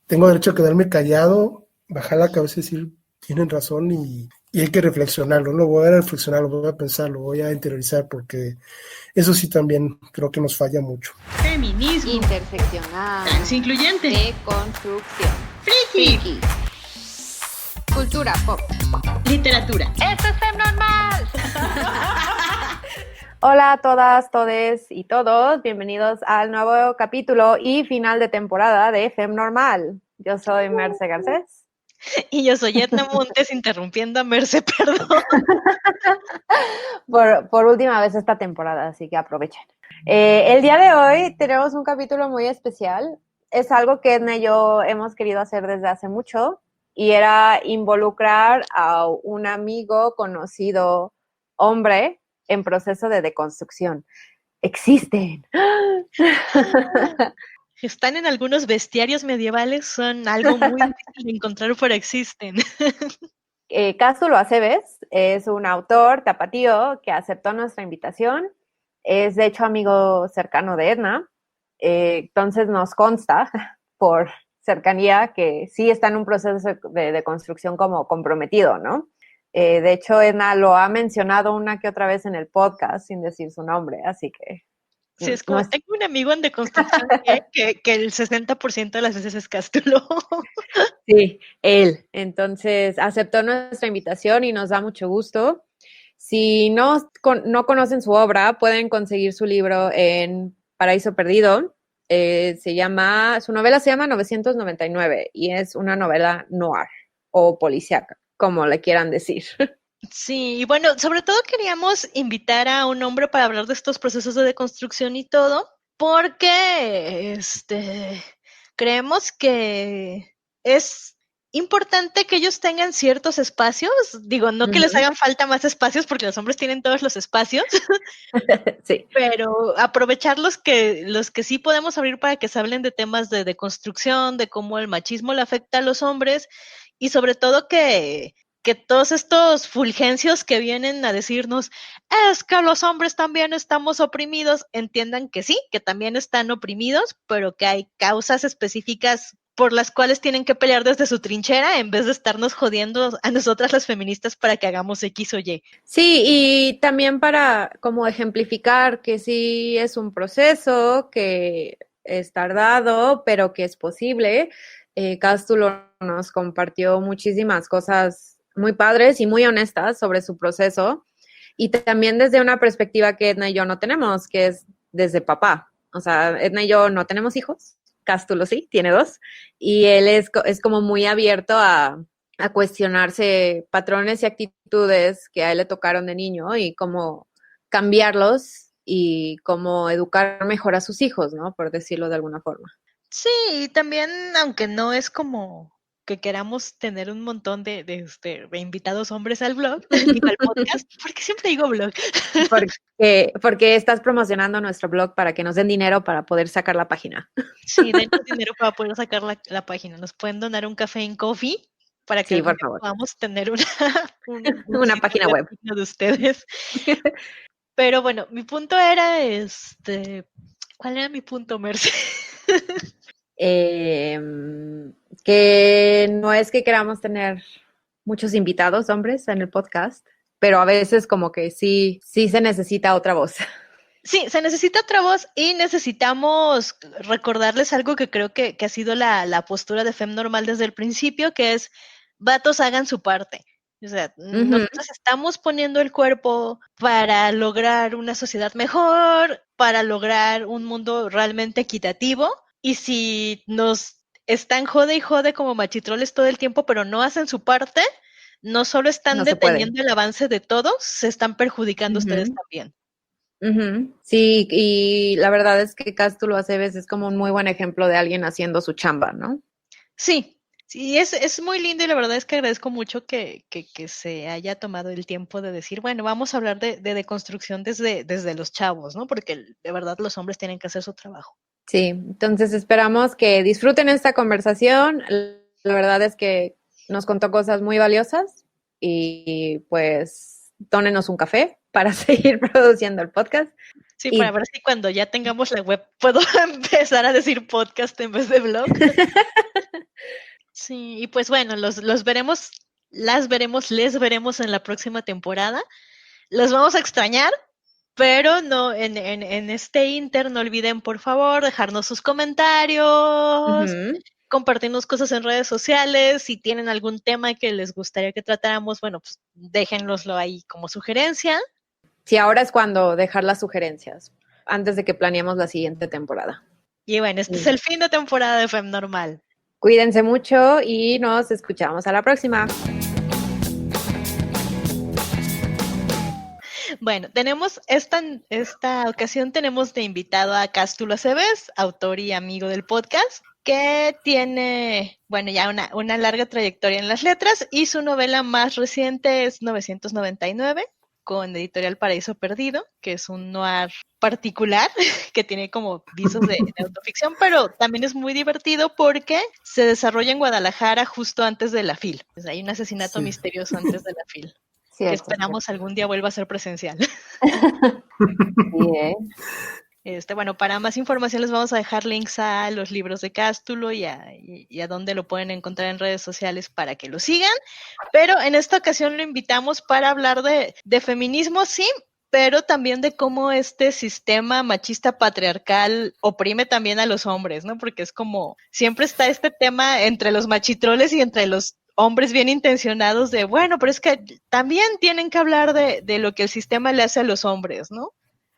tengo derecho a quedarme callado, bajar la cabeza y decir, tienen razón y hay que reflexionarlo, lo voy a reflexionar, lo voy a pensar, lo voy a interiorizar, porque eso sí también creo que nos falla mucho. Feminismo. Interseccional. Transincluyente. Deconstrucción. Friki. Cultura pop. Literatura. ¡Esto es FemNormal! Hola a todas, todes y todos. Bienvenidos al nuevo capítulo y final de temporada de FemNormal. Yo soy Merce Garcés. Y yo soy Edna Montes, interrumpiendo a Merce, perdón. Por última vez esta temporada, así que aprovechen. El día de hoy tenemos un capítulo muy especial. Es algo que Edna y yo hemos querido hacer desde hace mucho y era involucrar a un amigo conocido, hombre, en proceso de deconstrucción. Existen. Están en algunos bestiarios medievales, son algo muy difícil de encontrar, pero existen. Cástulo Aceves es un autor tapatío que aceptó nuestra invitación. Es, de hecho, amigo cercano de Edna. Entonces nos consta, por cercanía, que sí está en un proceso de construcción como comprometido, ¿no? De hecho, Edna lo ha mencionado una que otra vez en el podcast sin decir su nombre, así que... Sí, es como, tengo un amigo en deconstrucción que el 60% de las veces es Cástulo. Sí, él. Entonces, aceptó nuestra invitación y nos da mucho gusto. Si no conocen su obra, pueden conseguir su libro en Paraíso Perdido. Su novela se llama 999 y es una novela noir o policíaca, como le quieran decir. Sí, y bueno, sobre todo queríamos invitar a un hombre para hablar de estos procesos de deconstrucción y todo, porque creemos que es importante que ellos tengan ciertos espacios, digo, no que les hagan falta más espacios porque los hombres tienen todos los espacios, sí, pero aprovechar los que sí podemos abrir para que se hablen de temas de deconstrucción, de cómo el machismo le afecta a los hombres y sobre todo que todos estos fulgencios que vienen a decirnos es que los hombres también estamos oprimidos, entiendan que sí, que también están oprimidos, pero que hay causas específicas por las cuales tienen que pelear desde su trinchera en vez de estarnos jodiendo a nosotras las feministas para que hagamos X o Y. Sí, y también para como ejemplificar que sí es un proceso, que es tardado, pero que es posible. Cástulo nos compartió muchísimas cosas muy padres y muy honestas sobre su proceso y también desde una perspectiva que Edna y yo no tenemos, que es desde papá. O sea, Edna y yo no tenemos hijos, Cástulo sí, tiene 2, y él es como muy abierto a cuestionarse patrones y actitudes que a él le tocaron de niño y cómo cambiarlos y cómo educar mejor a sus hijos, ¿no? Por decirlo de alguna forma. Sí, y también, aunque no es como que queramos tener un montón de invitados hombres al blog, digo al podcast, porque siempre digo blog. Porque estás promocionando nuestro blog para que nos den dinero para poder sacar la página. Sí, denos dinero para poder sacar la página. Nos pueden donar un café en Coffee para que Sí, por favor. podamos tener una página web de ustedes. Pero bueno, mi punto era ¿cuál era mi punto, Merce? Que no es que queramos tener muchos invitados hombres en el podcast, pero a veces como que sí se necesita otra voz. Sí, se necesita otra voz y necesitamos recordarles algo que creo que ha sido la postura de FemNormal desde el principio, que es, vatos hagan su parte. O sea, nosotros estamos poniendo el cuerpo para lograr una sociedad mejor, para lograr un mundo realmente equitativo, y si nos están jode y jode como machitroles todo el tiempo, pero no hacen su parte, no solo están deteniendo el avance de todos, se están perjudicando ustedes también. Sí, y la verdad es que Cástulo Aceves es como un muy buen ejemplo de alguien haciendo su chamba, ¿no? Sí, es muy lindo y la verdad es que agradezco mucho que se haya tomado el tiempo de decir, bueno, vamos a hablar de deconstrucción desde los chavos, ¿no? Porque de verdad los hombres tienen que hacer su trabajo. Sí, entonces esperamos que disfruten esta conversación. La verdad es que nos contó cosas muy valiosas y pues dónenos un café para seguir produciendo el podcast. Sí, para ver si cuando ya tengamos la web puedo empezar a decir podcast en vez de blog. Sí, y pues bueno, los veremos, las veremos, les veremos en la próxima temporada. Los vamos a extrañar, pero no, en este inter no olviden, por favor, dejarnos sus comentarios, Ujú. compartirnos cosas en redes sociales. Si tienen algún tema que les gustaría que tratáramos, bueno, pues déjenloslo ahí como sugerencia. Sí, ahora es cuando dejar las sugerencias, antes de que planeemos la siguiente temporada. Y bueno, este es el fin de temporada de FEM Normal. Cuídense mucho y nos escuchamos a la próxima. Bueno, tenemos esta ocasión tenemos de invitado a Cástulo Aceves, autor y amigo del podcast, que tiene, bueno, ya una larga trayectoria en las letras, y su novela más reciente es 999, con Editorial Paraíso Perdido, que es un noir particular, que tiene como visos de autoficción, pero también es muy divertido porque se desarrolla en Guadalajara justo antes de la FIL. Pues hay un asesinato misterioso antes de la FIL. Que esperamos algún día vuelva a ser presencial. Sí, Bueno, para más información les vamos a dejar links a los libros de Cástulo y a dónde lo pueden encontrar en redes sociales para que lo sigan. Pero en esta ocasión lo invitamos para hablar de feminismo, sí, pero también de cómo este sistema machista patriarcal oprime también a los hombres, ¿no? Porque es como, siempre está este tema entre los machitroles y entre los hombres bien intencionados de, bueno, pero es que también tienen que hablar de lo que el sistema le hace a los hombres, ¿no?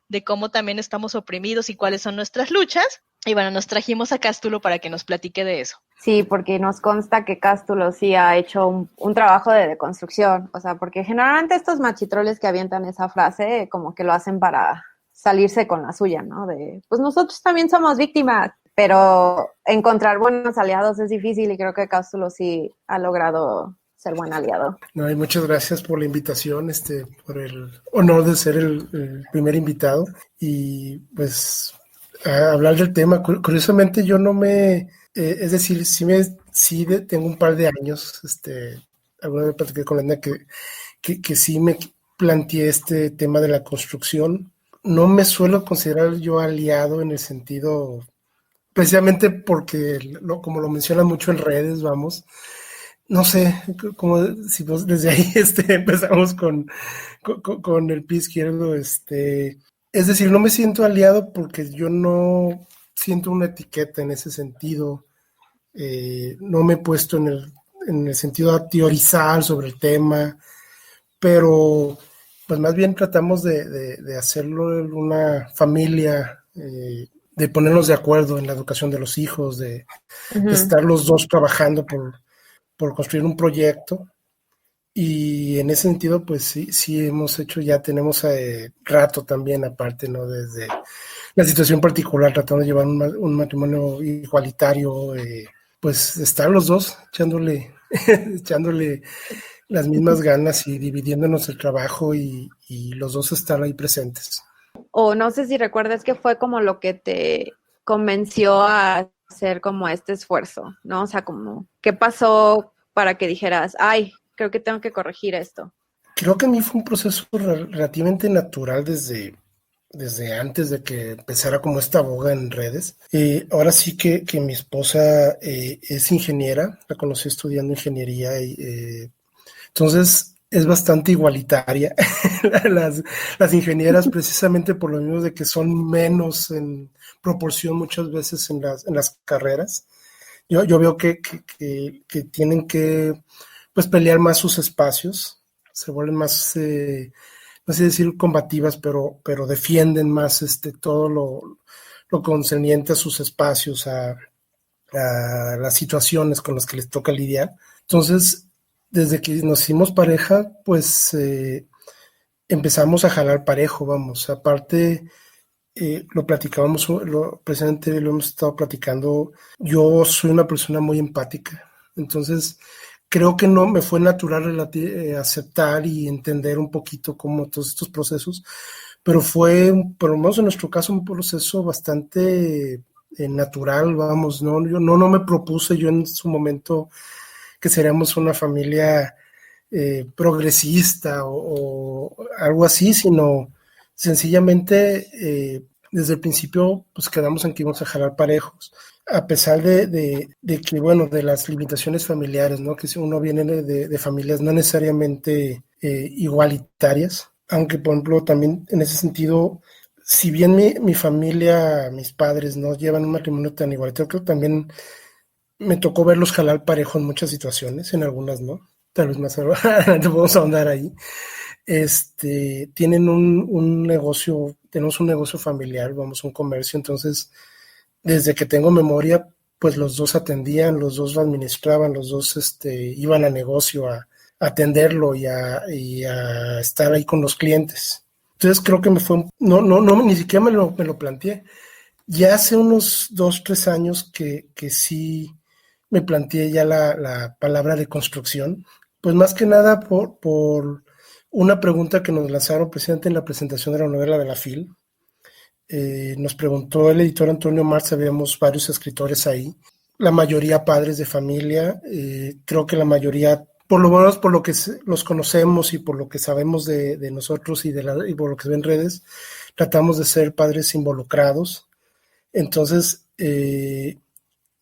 De cómo también estamos oprimidos y cuáles son nuestras luchas. Y bueno, nos trajimos a Cástulo para que nos platique de eso. Sí, porque nos consta que Cástulo sí ha hecho un trabajo de deconstrucción, o sea, porque generalmente estos machitroles que avientan esa frase como que lo hacen para salirse con la suya, ¿no? De, pues nosotros también somos víctimas, pero encontrar buenos aliados es difícil y creo que Cástulo sí ha logrado ser buen aliado. No, y muchas gracias por la invitación, por el honor de ser el primer invitado y pues a hablar del tema. Curiosamente yo no me, es decir, tengo un par de años, alguna vez platiqué con Lena que sí me planteé este tema de la construcción. No me suelo considerar yo aliado en el sentido, precisamente porque, como lo mencionan mucho en redes, vamos, no sé, como si desde ahí empezamos con el pie izquierdo, es decir, no me siento aliado porque yo no siento una etiqueta en ese sentido, no me he puesto en el sentido de teorizar sobre el tema, pero pues más bien tratamos de hacerlo en una familia, de ponernos de acuerdo en la educación de los hijos, de estar los dos trabajando por construir un proyecto, y en ese sentido pues sí hemos hecho, ya tenemos rato también aparte, ¿no? Desde la situación particular tratando de llevar un matrimonio igualitario, pues estar los dos echándole las mismas ganas y dividiéndonos el trabajo y los dos estar ahí presentes. O no sé si recuerdas que fue como lo que te convenció a hacer como este esfuerzo, ¿no? O sea, como, ¿qué pasó para que dijeras, ay, creo que tengo que corregir esto? Creo que a mí fue un proceso relativamente natural desde antes de que empezara como esta boga en redes. Ahora sí que mi esposa es ingeniera, la conocí estudiando ingeniería y entonces es bastante igualitaria. las ingenieras, precisamente por lo mismo de que son menos en proporción muchas veces en las carreras. Yo veo que tienen que pues pelear más sus espacios, se vuelven más, no sé decir combativas, pero defienden más todo lo concerniente a sus espacios, a las situaciones con las que les toca lidiar. Entonces, desde que nos hicimos pareja, pues empezamos a jalar parejo, vamos. Aparte, lo platicábamos, precisamente lo hemos estado platicando. Yo soy una persona muy empática, entonces creo que no me fue natural aceptar y entender un poquito cómo todos estos procesos, pero fue, por lo menos en nuestro caso, un proceso bastante natural, vamos, ¿no? Yo no me propuse yo en su momento que seríamos una familia progresista o algo así, sino sencillamente desde el principio pues quedamos en que íbamos a jalar parejos, a pesar de que, bueno, de las limitaciones familiares, ¿no? Que si uno viene de familias no necesariamente igualitarias, aunque por ejemplo también en ese sentido, si bien mi familia, mis padres no llevan un matrimonio tan igualitario, creo que también me tocó verlos jalar parejo en muchas situaciones, en algunas no, tal vez más adelante podemos ahondar ahí. Tienen un negocio, tenemos un negocio familiar, vamos, un comercio, entonces desde que tengo memoria, pues los dos atendían, los dos lo administraban, los dos iban a negocio a atenderlo y a estar ahí con los clientes. Entonces creo que me fue, no, ni siquiera me lo planteé. Ya hace unos 2, 3 años que sí me planteé ya la palabra de construcción, pues más que nada por una pregunta que nos lanzaron precisamente en la presentación de la novela de la FIL. Nos preguntó el editor Antonio Marz, habíamos varios escritores ahí, la mayoría padres de familia, creo que la mayoría, por lo menos por lo que los conocemos y por lo que sabemos de nosotros y por lo que se ve en redes, tratamos de ser padres involucrados. Entonces,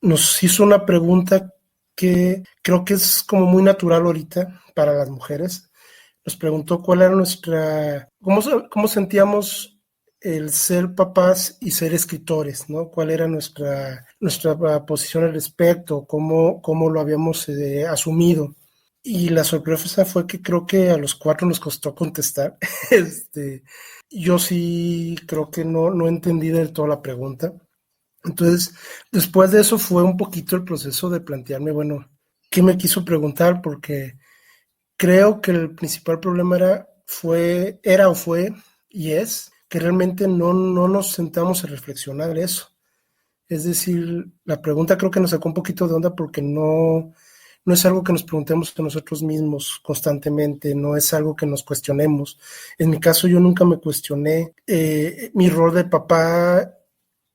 nos hizo una pregunta que creo que es como muy natural ahorita para las mujeres. Nos preguntó cuál era cómo sentíamos el ser papás y ser escritores, ¿no? ¿Cuál era nuestra posición al respecto? ¿Cómo lo habíamos asumido? Y la sorpresa fue que creo que a los 4 nos costó contestar. Yo sí creo que no entendí del todo la pregunta. Entonces, después de eso fue un poquito el proceso de plantearme, bueno, ¿qué me quiso preguntar? Porque creo que el principal problema era o fue y es que realmente no nos sentamos a reflexionar eso. Es decir, la pregunta creo que nos sacó un poquito de onda porque no es algo que nos preguntemos a nosotros mismos constantemente, no es algo que nos cuestionemos. En mi caso, yo nunca me cuestioné mi rol de papá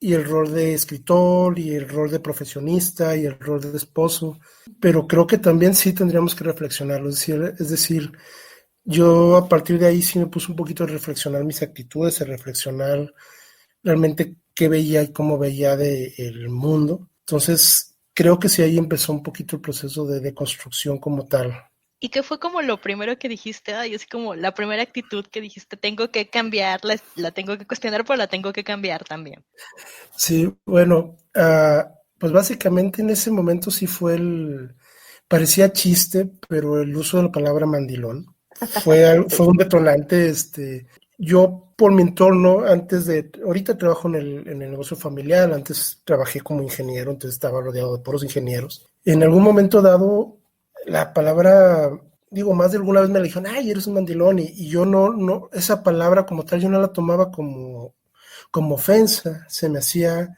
y el rol de escritor y el rol de profesionista y el rol de esposo, pero creo que también sí tendríamos que reflexionarlo, es decir, yo a partir de ahí sí me puse un poquito a reflexionar mis actitudes, a reflexionar realmente qué veía y cómo veía del mundo. Entonces, creo que sí ahí empezó un poquito el proceso de deconstrucción como tal. ¿Y qué fue como lo primero que dijiste? Ay, así como la primera actitud que dijiste, tengo que cambiar, la tengo que cuestionar, pero la tengo que cambiar también. Sí, bueno, pues básicamente en ese momento sí parecía chiste, pero el uso de la palabra mandilón fue un detonante. Yo por mi entorno, ahorita trabajo en el negocio familiar, antes trabajé como ingeniero, entonces estaba rodeado de puros ingenieros. En algún momento dado, la palabra, digo, más de alguna vez me dijeron, ay, eres un mandilón, y yo no, esa palabra como tal, yo no la tomaba como ofensa, se me hacía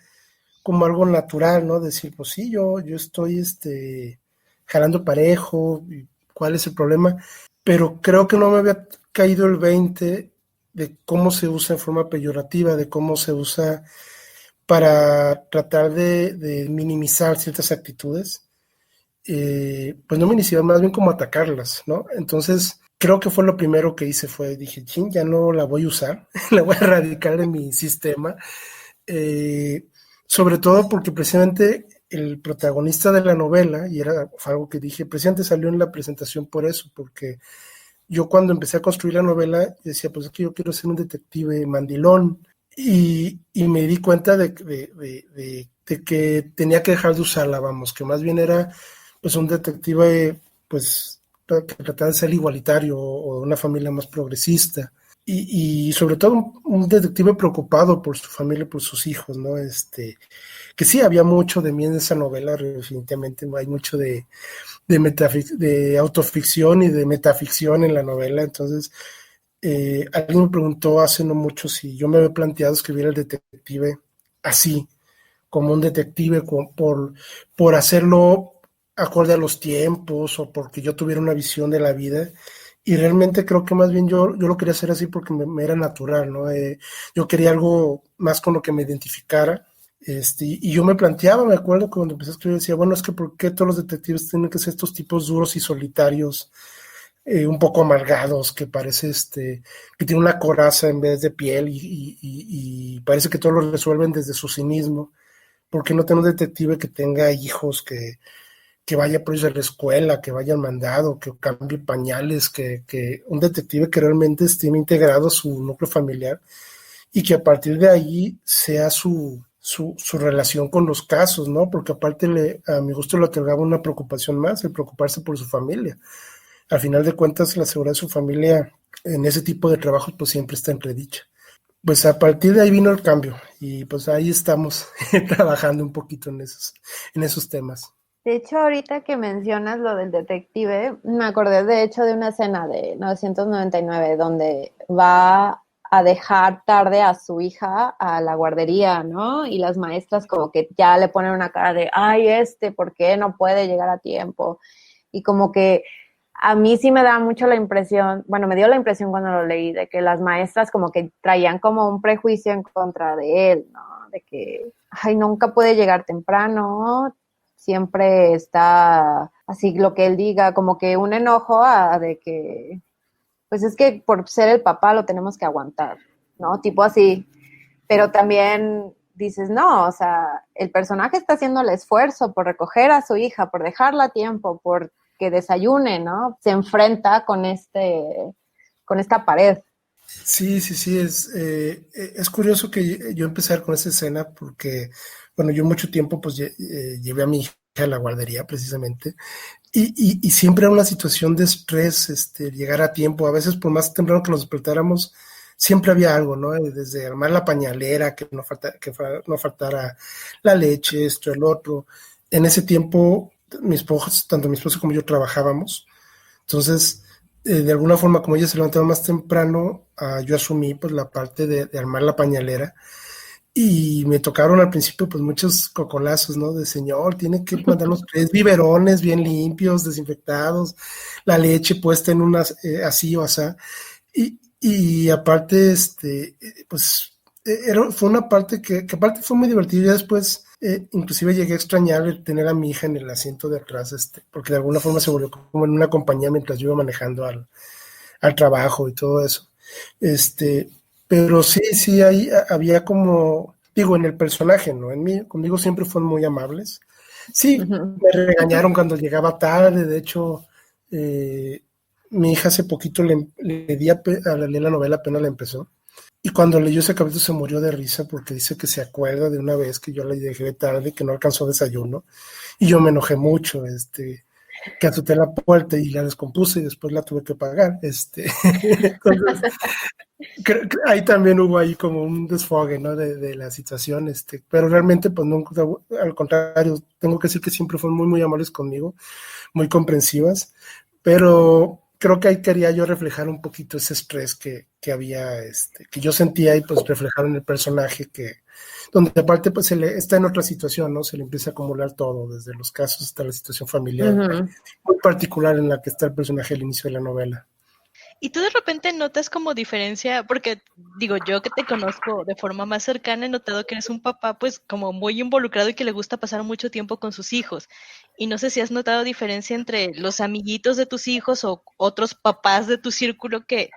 como algo natural, ¿no? Decir, pues sí, yo estoy jalando parejo, ¿cuál es el problema? Pero creo que no me había caído el 20 de cómo se usa en forma peyorativa, de cómo se usa para tratar de minimizar ciertas actitudes. Pues no minimizar, más bien como atacarlas, ¿no? Entonces, creo que fue lo primero que hice, dije, chin, ya no la voy a usar, la voy a erradicar de mi sistema, sobre todo porque precisamente el protagonista de la novela, y fue algo que dije, precisamente salió en la presentación por eso, porque yo cuando empecé a construir la novela decía, pues es que yo quiero ser un detective mandilón, y me di cuenta de que tenía que dejar de usarla, vamos, que más bien era pues un detective pues que trataba de ser igualitario o de una familia más progresista y sobre todo un detective preocupado por su familia, por sus hijos, ¿no? Que sí había mucho de mí en esa novela, definitivamente hay mucho de autoficción y de metaficción en la novela. Entonces alguien me preguntó hace no mucho si yo me había planteado escribir el detective así, como un detective por hacerlo acorde a los tiempos o porque yo tuviera una visión de la vida, y realmente creo que más bien yo lo quería hacer así porque me era natural, ¿no? Yo quería algo más con lo que me identificara, y yo me planteaba, me acuerdo que cuando empecé a escribir decía, bueno, es que ¿por qué todos los detectives tienen que ser estos tipos duros y solitarios, un poco amargados, que parece que tiene una coraza en vez de piel y parece que todo lo resuelven desde su cinismo. ¿Por qué no tener un detective que tenga hijos, que vaya por ellos a la escuela, que vaya al mandado, que cambie pañales, que un detective que realmente esté integrado a su núcleo familiar y que a partir de ahí sea su relación con los casos, ¿no? Porque aparte a mi gusto le otorgaba una preocupación más, el preocuparse por su familia. Al final de cuentas, la seguridad de su familia en ese tipo de trabajos pues siempre está entredicha. Pues a partir de ahí vino el cambio y pues ahí estamos trabajando un poquito en esos temas. De hecho, ahorita que mencionas lo del detective, me acordé de hecho de una escena de 999 donde va a dejar tarde a su hija a la guardería, ¿no? Y las maestras como que ya le ponen una cara de, ay, ¿por qué no puede llegar a tiempo? Y como que a mí sí me da mucho la impresión, bueno, me dio la impresión cuando lo leí, de que las maestras como que traían como un prejuicio en contra de él, ¿no? De que, ay, nunca puede llegar temprano, siempre está así lo que él diga, como que un enojo de que, pues es que por ser el papá lo tenemos que aguantar, ¿no? Tipo así, pero también dices, no, o sea, el personaje está haciendo el esfuerzo por recoger a su hija, por dejarla a tiempo, por que desayune, ¿no? Se enfrenta con esta pared. Sí, es curioso que yo empezar con esa escena porque, bueno, yo mucho tiempo pues llevé a mi hija a la guardería precisamente y siempre era una situación de estrés, llegar a tiempo, a veces por más temprano que nos despertáramos, siempre había algo, ¿no? Desde armar la pañalera, que no faltara la leche, esto, el otro. En ese tiempo, tanto mi esposo como yo trabajábamos, entonces de alguna forma, como ella se levantaba más temprano, yo asumí pues la parte de armar la pañalera y me tocaron al principio pues muchos cocolazos, ¿no? De señor, tiene que mandarnos 3 biberones bien limpios, desinfectados, la leche puesta en unas así o así. Y aparte, pues fue una parte que aparte fue muy divertida. Ya después, inclusive llegué a extrañar el tener a mi hija en el asiento de atrás, porque de alguna forma se volvió como en una compañía mientras yo iba manejando al trabajo y todo eso. Pero sí, ahí había como, digo, en el personaje, ¿no? Conmigo siempre fueron muy amables. Sí, me regañaron cuando llegaba tarde, de hecho, mi hija hace poquito le di a leer la novela, apenas la empezó, y cuando leyó ese capítulo se murió de risa porque dice que se acuerda de una vez que yo la dejé tarde, que no alcanzó desayuno, y yo me enojé mucho, que azoté la puerta y la descompuse y después la tuve que pagar, entonces ahí también hubo ahí como un desfogue, ¿no? de la situación, pero realmente pues nunca, al contrario, tengo que decir que siempre fueron muy, muy amables conmigo, muy comprensivas, pero creo que ahí quería yo reflejar un poquito ese estrés que había, que yo sentía y pues reflejar en el personaje donde aparte pues está en otra situación, ¿no? Se le empieza a acumular todo, desde los casos hasta la situación familiar, muy particular en la que está el personaje al inicio de la novela. Y tú de repente notas como diferencia, porque digo, yo que te conozco de forma más cercana, he notado que eres un papá pues como muy involucrado y que le gusta pasar mucho tiempo con sus hijos. Y no sé si has notado diferencia entre los amiguitos de tus hijos o otros papás de tu círculo que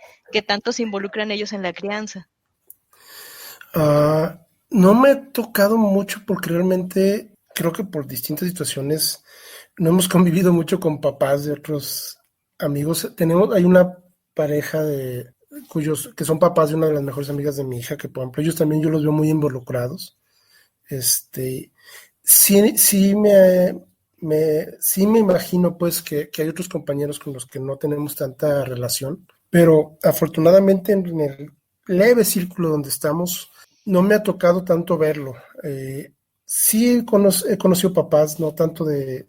tanto se involucran ellos en la crianza. No me ha tocado mucho porque realmente creo que por distintas situaciones no hemos convivido mucho con papás de otros amigos. Hay una pareja que son papás de una de las mejores amigas de mi hija, que por ejemplo ellos también yo los veo muy involucrados. Sí me imagino pues que hay otros compañeros con los que no tenemos tanta relación, pero afortunadamente en el leve círculo donde estamos no me ha tocado tanto verlo. Sí he conocido papás, no tanto del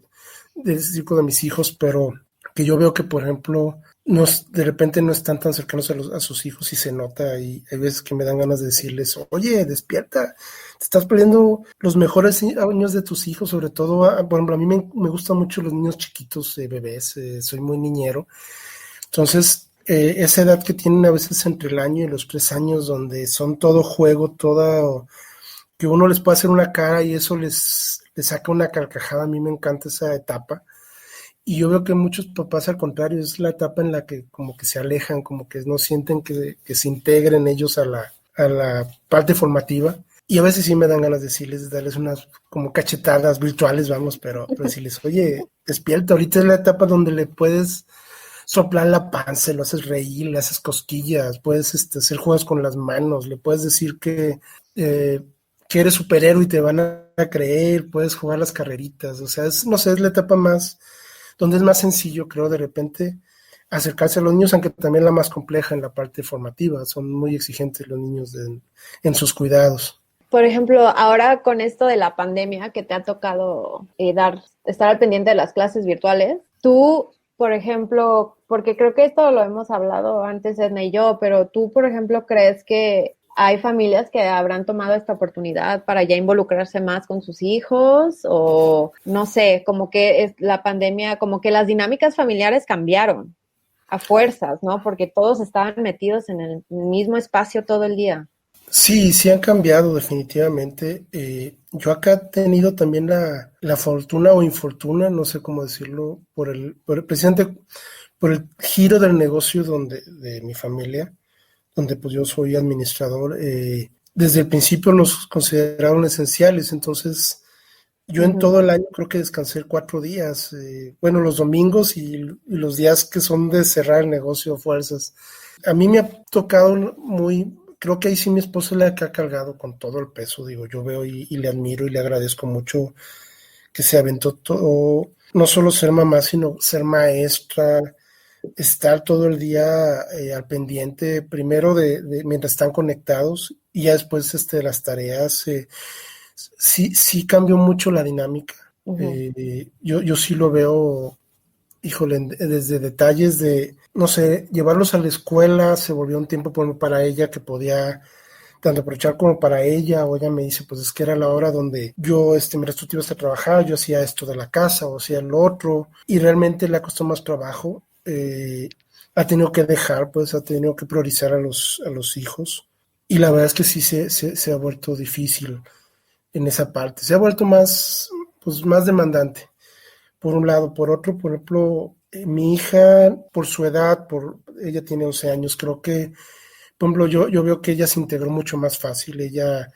círculo de mis hijos, pero que yo veo que, por ejemplo, de repente no están tan cercanos a sus hijos y se nota, y hay veces que me dan ganas de decirles, oye, despierta, te estás perdiendo los mejores años de tus hijos, sobre todo, por ejemplo, a mí me gustan mucho los niños chiquitos, bebés, soy muy niñero, entonces esa edad que tienen a veces entre el año y los 3 años, donde son todo juego, que uno les puede hacer una cara y eso les saca una carcajada, a mí me encanta esa etapa. Y yo veo que muchos papás al contrario, es la etapa en la que como que se alejan, como que no sienten que se integren ellos a la parte formativa. Y a veces sí me dan ganas de decirles, de darles unas como cachetadas virtuales, vamos, pero decirles, oye, despierta, ahorita es la etapa donde le puedes soplar la panza, lo haces reír, le haces cosquillas, puedes hacer juegos con las manos, le puedes decir que eres superhéroe y te van a creer, puedes jugar las carreritas, o sea, no sé, es la etapa más, donde es más sencillo, creo, de repente acercarse a los niños, aunque también la más compleja en la parte formativa, son muy exigentes los niños en sus cuidados. Por ejemplo, ahora con esto de la pandemia que te ha tocado estar al pendiente de las clases virtuales, tú, por ejemplo, porque creo que esto lo hemos hablado antes Edna y yo, pero tú, por ejemplo, ¿crees que hay familias que habrán tomado esta oportunidad para ya involucrarse más con sus hijos? O no sé, como que es la pandemia, como que las dinámicas familiares cambiaron a fuerzas, ¿no? Porque todos estaban metidos en el mismo espacio todo el día. Sí, sí han cambiado definitivamente. Yo acá he tenido también la fortuna o infortuna, no sé cómo decirlo, precisamente por el giro del negocio de mi familia, donde pues yo soy administrador. Desde el principio nos consideraron esenciales, entonces yo en todo el año creo que descansé 4 días, bueno, los domingos y los días que son de cerrar el negocio a fuerzas. A mí me ha tocado creo que ahí sí mi esposa es la que ha cargado con todo el peso, digo, yo veo y le admiro y le agradezco mucho que se aventó todo, no solo ser mamá, sino ser maestra, estar todo el día al pendiente, primero mientras están conectados y ya después las tareas. Sí cambió mucho la dinámica. Yo sí lo veo, híjole, desde detalles no sé, llevarlos a la escuela se volvió un tiempo para ella que podía tanto aprovechar como para ella, o ella me dice, pues es que era la hora donde yo, mira, tú te ibas a trabajar, yo hacía esto de la casa o hacía lo otro, y realmente le costó más trabajo, ha tenido que dejar, pues ha tenido que priorizar a los hijos, y la verdad es que sí se ha vuelto difícil en esa parte, se ha vuelto pues más demandante, por un lado. Por otro, por ejemplo, mi hija, por su edad, ella tiene 11 años, creo que por ejemplo, yo veo que ella se integró mucho más fácil. Ella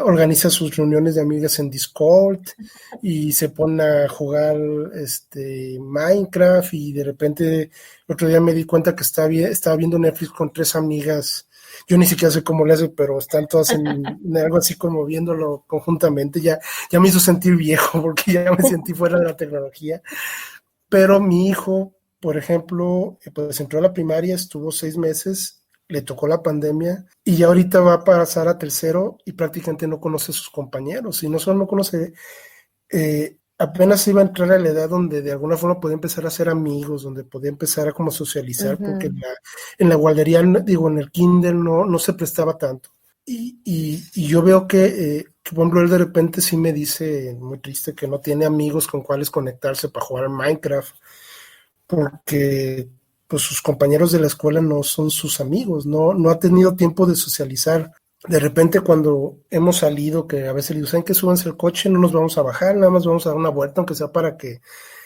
organiza sus reuniones de amigas en Discord y se pone a jugar Minecraft, y de repente el otro día me di cuenta que estaba viendo Netflix con 3 amigas. Yo ni siquiera sé cómo le hace, pero están todas en algo así como viéndolo conjuntamente. Ya me hizo sentir viejo porque ya me sentí fuera de la tecnología. Pero mi hijo, por ejemplo, pues entró a la primaria, estuvo 6 meses, le tocó la pandemia y ya ahorita va a pasar a tercero y prácticamente no conoce a sus compañeros, y no solo no conoce, apenas iba a entrar a la edad donde de alguna forma podía empezar a hacer amigos, donde podía empezar a como socializar, porque en la guardería, digo, en el kinder no se prestaba tanto. Y yo veo que, por ejemplo, él de repente sí me dice, muy triste, que no tiene amigos con cuales conectarse para jugar a Minecraft, porque pues sus compañeros de la escuela no son sus amigos, no ha tenido tiempo de socializar. De repente cuando hemos salido, que a veces le digo, ¿saben qué? Súbanse al coche, no nos vamos a bajar, nada más vamos a dar una vuelta, aunque sea para que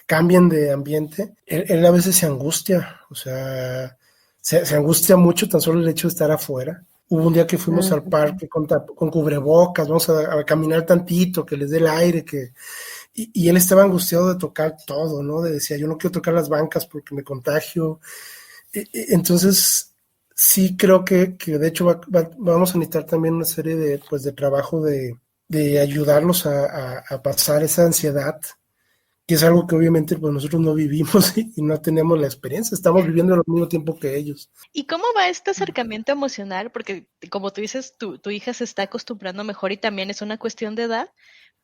cambien de ambiente. Él a veces se angustia, o sea, se angustia mucho tan solo el hecho de estar afuera. Hubo un día que fuimos al parque con cubrebocas, vamos a caminar tantito, que les dé el aire, y él estaba angustiado de tocar todo, ¿no? Decía, yo no quiero tocar las bancas porque me contagio. Entonces, sí creo que de hecho vamos a necesitar también una serie de trabajo de ayudarlos a pasar esa ansiedad, que es algo que obviamente pues nosotros no vivimos y no tenemos la experiencia, estamos viviendo al mismo tiempo que ellos. ¿Y cómo va este acercamiento emocional? Porque como tú dices, tu hija se está acostumbrando mejor y también es una cuestión de edad,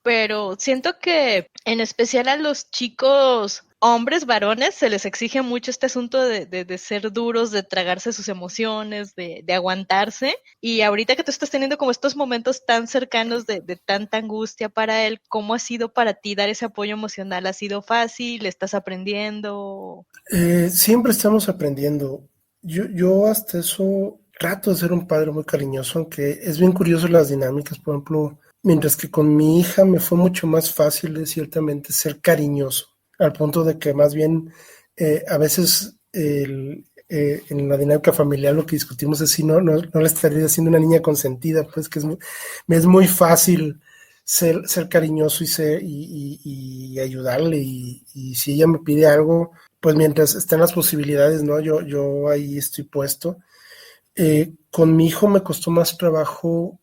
pero siento que en especial a los chicos hombres, varones, se les exige mucho este asunto de ser duros, de tragarse sus emociones, de aguantarse. Y ahorita que tú estás teniendo como estos momentos tan cercanos de tanta angustia para él, ¿cómo ha sido para ti dar ese apoyo emocional? ¿Ha sido fácil? ¿Estás aprendiendo? Siempre estamos aprendiendo. Yo hasta eso trato de ser un padre muy cariñoso, aunque es bien curioso las dinámicas. Por ejemplo, mientras que con mi hija me fue mucho más fácil de ciertamente ser cariñoso. al punto de que más bien a veces en la dinámica familiar lo que discutimos es si no le estaría siendo una niña consentida, pues que me es muy fácil ser cariñoso y ayudarle, y si ella me pide algo, pues mientras estén las posibilidades, ¿no? Yo ahí estoy puesto. Con mi hijo me costó más trabajo,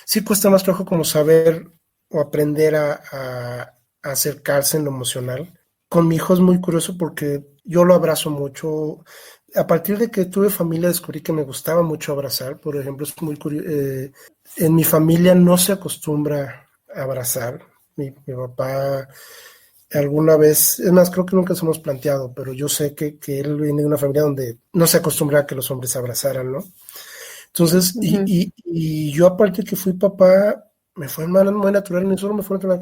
sí cuesta más trabajo como saber o aprender a acercarse en lo emocional. Con mi hijo es muy curioso porque yo lo abrazo mucho. A partir de que tuve familia descubrí que me gustaba mucho abrazar. Por ejemplo, es muy curioso. En mi familia no se acostumbra a abrazar. Mi papá alguna vez, es más, creo que nunca se hemos planteado, pero yo sé que él viene de una familia donde no se acostumbra a que los hombres se abrazaran, ¿no? Entonces, Ujú. y yo aparte que fui papá, me fue muy natural, no solo me fue natural,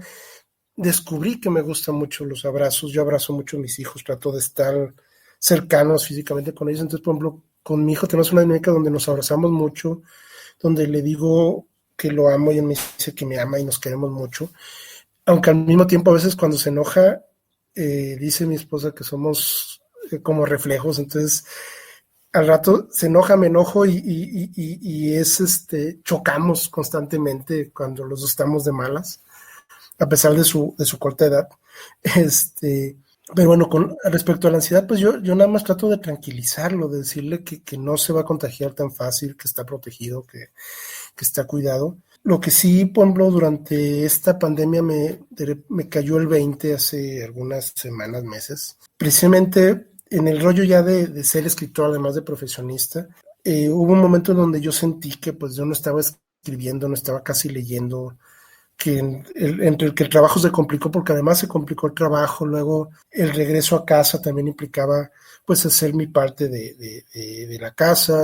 descubrí que me gustan mucho los abrazos, yo abrazo mucho a mis hijos, trato de estar cercanos físicamente con ellos. Entonces, por ejemplo, con mi hijo tenemos una dinámica donde nos abrazamos mucho, donde le digo que lo amo y él me dice que me ama y nos queremos mucho, aunque al mismo tiempo a veces cuando se enoja, dice mi esposa que somos como reflejos. Entonces al rato se enoja, me enojo y es chocamos constantemente cuando los dos estamos de malas, a pesar de su corta edad. Este, pero bueno, respecto a la ansiedad, pues yo nada más trato de tranquilizarlo, de decirle que no se va a contagiar tan fácil, que está protegido, que está cuidado. Lo que sí, por ejemplo, durante esta pandemia me cayó el 20 hace algunas semanas, meses. Precisamente en el rollo ya de ser escritor, además de profesionista, hubo un momento en donde yo sentí que pues yo no estaba escribiendo, no estaba casi leyendo, entre el que el trabajo se complicó, porque además se complicó el trabajo, luego el regreso a casa también implicaba pues hacer mi parte de la casa,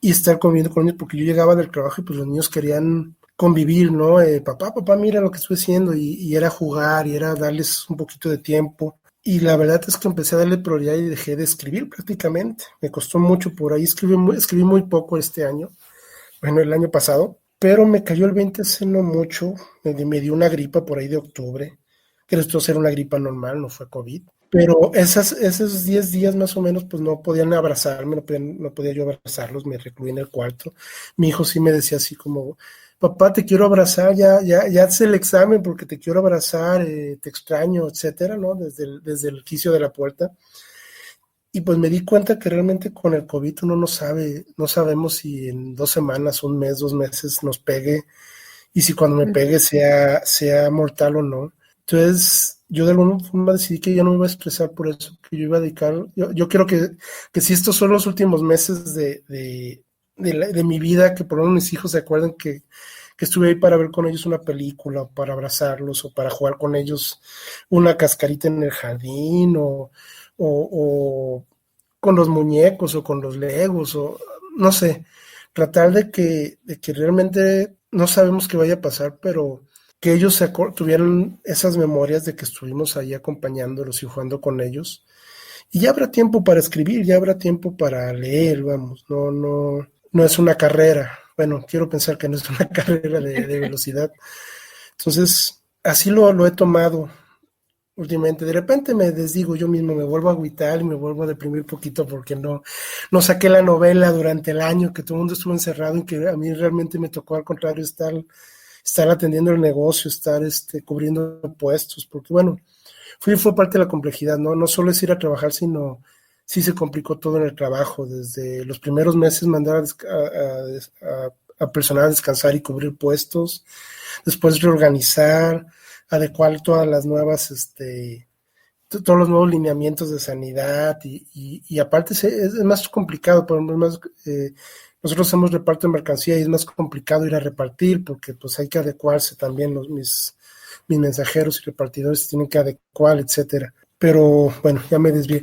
y estar conviviendo con ellos, porque yo llegaba del trabajo y pues los niños querían convivir, ¿no? Papá, mira lo que estoy haciendo, y era jugar, y era darles un poquito de tiempo. Y la verdad es que empecé a darle prioridad y dejé de escribir prácticamente. Me costó mucho por ahí, escribí muy poco este año, bueno, el año pasado, pero me cayó el 20 hace no mucho, me dio una gripa por ahí de octubre, que esto era una gripa normal, no fue COVID. Pero esos 10 días más o menos, pues no podían abrazarme, no podía yo abrazarlos, me recluí en el cuarto. Mi hijo sí me decía así como, papá, te quiero abrazar, ya haces el examen porque te quiero abrazar, te extraño, etcétera, ¿no? Desde el quicio de la puerta. Y pues me di cuenta que realmente con el COVID uno no sabe, no sabemos si en 2 semanas, un mes, 2 meses nos pegue, y si cuando me pegue sea mortal o no. Entonces, yo de alguna forma decidí que yo no me iba a estresar por eso, que yo iba a dedicar, yo quiero que si estos son los últimos meses de mi vida, que por lo menos mis hijos se acuerden que estuve ahí para ver con ellos una película, o para abrazarlos, o para jugar con ellos una cascarita en el jardín, o con los muñecos, o con los legos, o no sé, tratar de que realmente no sabemos qué vaya a pasar, pero que ellos tuvieran esas memorias de que estuvimos ahí acompañándolos y jugando con ellos. Y ya habrá tiempo para escribir, ya habrá tiempo para leer, vamos, no es una carrera. Bueno, quiero pensar que no es una carrera de velocidad. Entonces, así lo he tomado últimamente. De repente me desdigo yo mismo, me vuelvo a agüitar y me vuelvo a deprimir poquito porque no saqué la novela durante el año, que todo el mundo estuvo encerrado, y que a mí realmente me tocó al contrario estar atendiendo el negocio, estar cubriendo puestos, porque bueno, fue parte de la complejidad, ¿no? No solo es ir a trabajar, sino sí se complicó todo en el trabajo. Desde los primeros meses mandar a personal a descansar y cubrir puestos, después reorganizar, adecuar todas las nuevas, todos los nuevos lineamientos de sanidad, y aparte es más complicado, por ejemplo, nosotros hacemos reparto de mercancía y es más complicado ir a repartir porque pues hay que adecuarse también, mis mensajeros y repartidores se tienen que adecuar, etcétera. Pero bueno, ya me desvié.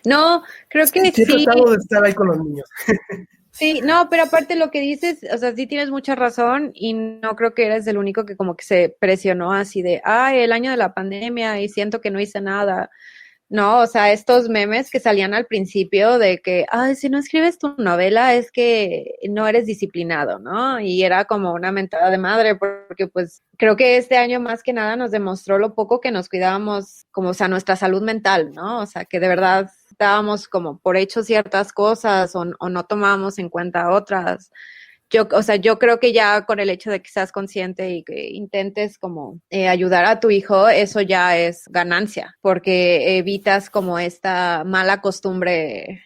No, creo que Sí he sí. tratado de estar ahí con los niños. Sí, no, pero aparte lo que dices, o sea, sí tienes mucha razón y no creo que eres el único que como que se presionó así de, ay, el año de la pandemia y siento que no hice nada. ¿no? O sea, estos memes que salían al principio de que, ay, si no escribes tu novela es que no eres disciplinado, ¿no? Y era como una mentada de madre, porque pues creo que este año más que nada nos demostró lo poco que nos cuidábamos, como, o sea, nuestra salud mental, ¿no? O sea, que de verdad dábamos como por hecho ciertas cosas o no tomábamos en cuenta otras. O sea, yo creo que ya con el hecho de que seas consciente y que intentes como ayudar a tu hijo, eso ya es ganancia, porque evitas como esta mala costumbre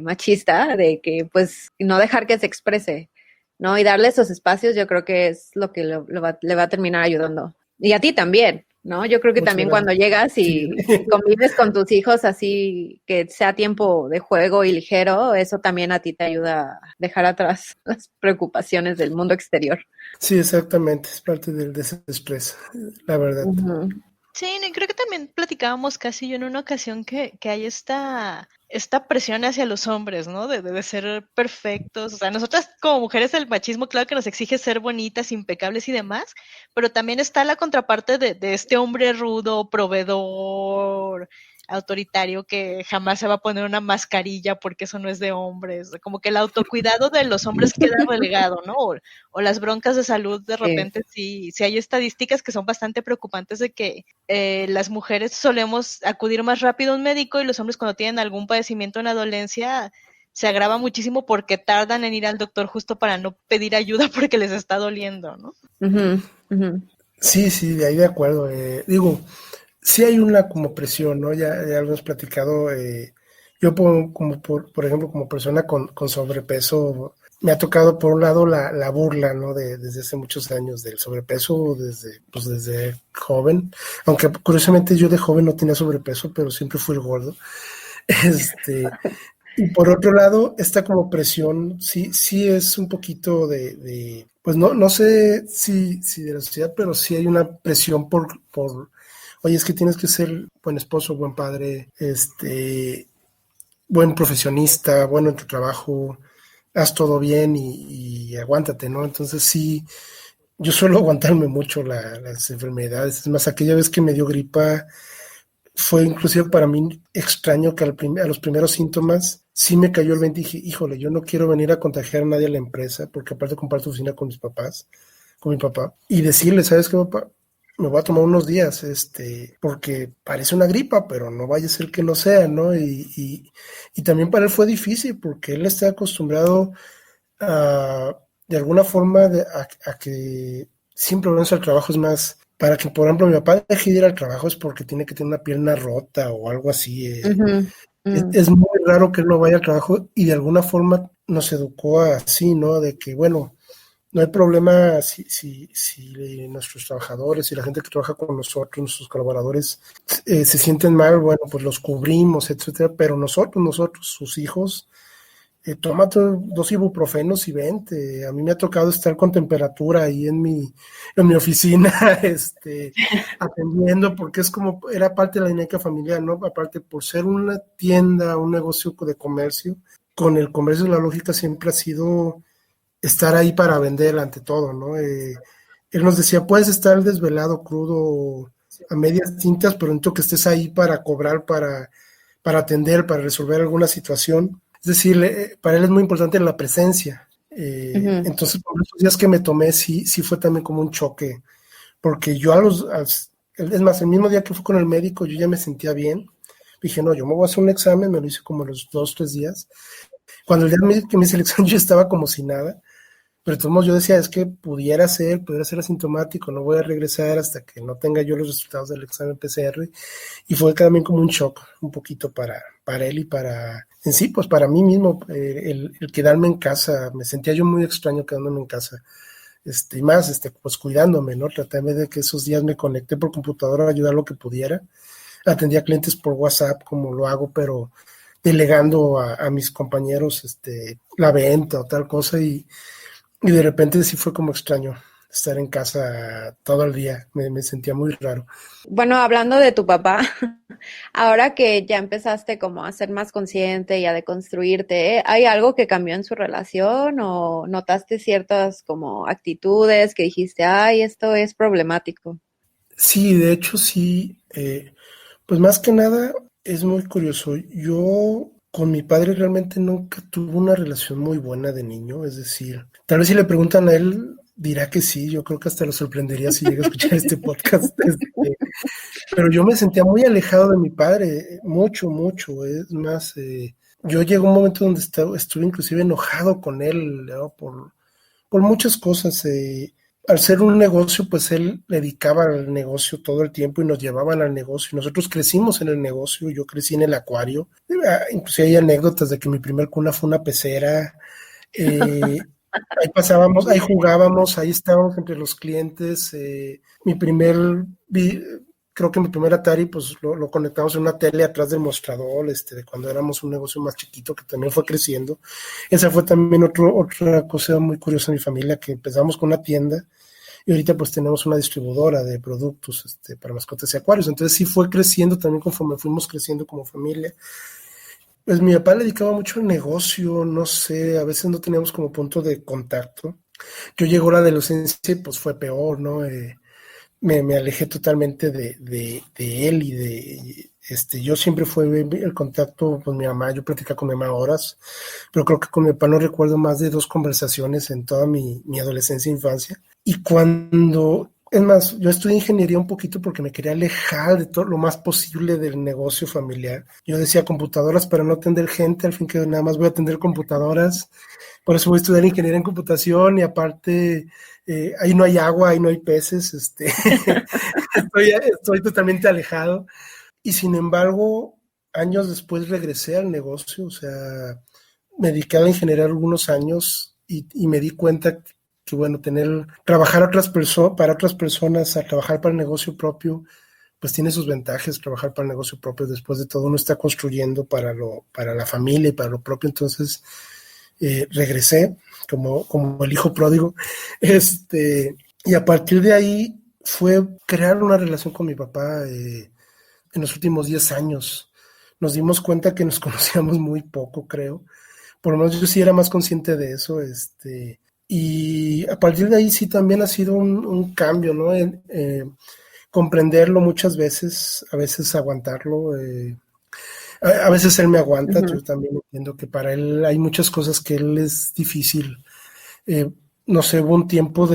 machista de que pues no dejar que se exprese, ¿no? Y darle esos espacios, yo creo que es lo que le va a terminar ayudando. Y a ti también, ¿no? Yo creo que Muchas también gracias. cuando llegas Sí. y convives con tus hijos así, que sea tiempo de juego y ligero, eso también a ti te ayuda a dejar atrás las preocupaciones del mundo exterior. Sí, exactamente, es parte del desestrés, la verdad. Uh-huh. Sí, y creo que también platicábamos casi yo en una ocasión que hay esta presión hacia los hombres, ¿no? De ser perfectos. O sea, nosotras como mujeres el machismo, claro que nos exige ser bonitas, impecables y demás, pero también está la contraparte de este hombre rudo, proveedor, autoritario, que jamás se va a poner una mascarilla porque eso no es de hombres. Como que el autocuidado de los hombres queda relegado, ¿no? O las broncas de salud, de repente sí hay estadísticas que son bastante preocupantes de que las mujeres solemos acudir más rápido a un médico y los hombres cuando tienen algún padecimiento en la adolescencia se agrava muchísimo porque tardan en ir al doctor justo para no pedir ayuda porque les está doliendo, ¿no? Uh-huh. Uh-huh. Sí, de ahí de acuerdo. Digo, sí hay una como presión, ¿no? Ya lo hemos platicado. Yo por ejemplo, como persona con sobrepeso, me ha tocado por un lado la burla, ¿no? Desde hace muchos años del sobrepeso, desde joven. Aunque curiosamente yo de joven no tenía sobrepeso, pero siempre fui el gordo. Y por otro lado, esta como presión, sí es un poquito pues no sé si de la sociedad, pero sí hay una presión oye, es que tienes que ser buen esposo, buen padre, buen profesionista, bueno en tu trabajo, haz todo bien y aguántate, ¿no? Entonces sí, yo suelo aguantarme mucho las enfermedades. Es más, aquella vez que me dio gripa, fue inclusive para mí extraño que a los primeros síntomas sí me cayó el 20 y dije, híjole, yo no quiero venir a contagiar a nadie a la empresa, porque aparte comparto oficina con con mi papá, y decirle, ¿sabes qué, papá? Me voy a tomar unos días, porque parece una gripa, pero no vaya a ser que no sea, ¿no? Y también para él fue difícil, porque él está acostumbrado de alguna forma a que siempre vamos al trabajo, es más, para que, por ejemplo, mi papá deje de ir al trabajo es porque tiene que tener una pierna rota o algo así. Uh-huh. Uh-huh. Es muy raro que él no vaya al trabajo y de alguna forma nos educó así, ¿no? De que, bueno, no hay problema si nuestros trabajadores y la gente que trabaja con nosotros, nuestros colaboradores, se sienten mal, bueno, pues los cubrimos, etcétera, pero nosotros, sus hijos, tómate 2 ibuprofenos y vente. A mí me ha tocado estar con temperatura ahí en mi oficina, atendiendo, porque era parte de la dinámica familiar, ¿no? Aparte, por ser una tienda, un negocio de comercio, con el comercio la lógica siempre ha sido estar ahí para vender ante todo, ¿no? Él nos decía, puedes estar desvelado, crudo, a medias tintas, pero necesito que estés ahí para cobrar, para atender, para resolver alguna situación. Es decir, para él es muy importante la presencia. Uh-huh. Entonces, por esos días que me tomé, sí fue también como un choque, porque yo es más, el mismo día que fui con el médico, yo ya me sentía bien. Dije, no, yo me voy a hacer un examen, me lo hice como los 2, 3 días. Cuando el día que me hice el examen, yo estaba como si nada. Pero de todos modos yo decía, es que pudiera ser asintomático, no voy a regresar hasta que no tenga yo los resultados del examen PCR. Y fue también como un shock, un poquito para él y en sí, pues para mí mismo, el quedarme en casa. Me sentía yo muy extraño quedándome en casa. Y más, pues cuidándome, ¿no? Traté de que esos días me conecté por computadora a ayudar lo que pudiera. Atendía clientes por WhatsApp, como lo hago, pero delegando a mis compañeros la venta o tal cosa. Y de repente sí fue como extraño estar en casa todo el día. Me sentía muy raro. Bueno, hablando de tu papá, ahora que ya empezaste como a ser más consciente y a deconstruirte, ¿hay algo que cambió en su relación o notaste ciertas como actitudes que dijiste, ay, esto es problemático? Sí, de hecho sí. Pues más que nada, Es muy curioso. Yo con mi padre realmente nunca tuve una relación muy buena de niño. Es decir, tal vez si le preguntan a él, dirá que sí. Yo creo que hasta lo sorprendería si llega a escuchar este podcast. Pero yo me sentía muy alejado de mi padre, mucho, mucho. Es más, yo llegó un momento donde estuve inclusive enojado con él, ¿no? Por muchas cosas. Al ser un negocio, pues él le dedicaba al negocio todo el tiempo y nos llevaban al negocio. Nosotros crecimos en el negocio, yo crecí en el acuario. Inclusive hay anécdotas de que mi primer cuna fue una pecera. Ahí pasábamos, ahí jugábamos, ahí estábamos entre los clientes. Mi primer, creo que mi primer Atari, pues lo conectamos en una tele atrás del mostrador, de cuando éramos un negocio más chiquito que también fue creciendo. Esa fue también otra cosa muy curiosa en mi familia, que empezamos con una tienda y ahorita pues tenemos una distribuidora de productos para mascotas y acuarios. Entonces sí fue creciendo también conforme fuimos creciendo como familia. Pues mi papá le dedicaba mucho al negocio, no sé, a veces no teníamos como punto de contacto. Yo llegó la adolescencia y pues fue peor, ¿no? Me alejé totalmente de él y yo siempre fue el contacto con mi mamá, yo platicaba con mi mamá horas, pero creo que con mi papá no recuerdo más de 2 conversaciones en toda mi adolescencia e infancia. Y es más, yo estudié ingeniería un poquito porque me quería alejar de todo lo más posible del negocio familiar. Yo decía computadoras para no atender gente, al fin que nada más voy a atender computadoras. Por eso voy a estudiar ingeniería en computación y aparte ahí no hay agua, ahí no hay peces. Estoy totalmente alejado. Y sin embargo, años después regresé al negocio, o sea, me dediqué a la ingeniería algunos años y me di cuenta que bueno, trabajar para otras personas, a trabajar para el negocio propio, pues tiene sus ventajas. Trabajar para el negocio propio, después de todo, uno está construyendo para la familia y para lo propio. Entonces, regresé como el hijo pródigo, y a partir de ahí fue crear una relación con mi papá. En los últimos 10 años nos dimos cuenta que nos conocíamos muy poco, creo. Por lo menos yo sí era más consciente de eso. Y a partir de ahí sí también ha sido un cambio, ¿no? Comprenderlo muchas veces, a veces aguantarlo. A veces él me aguanta, yo también entiendo que para él hay muchas cosas que él es difícil. No sé, hubo un tiempo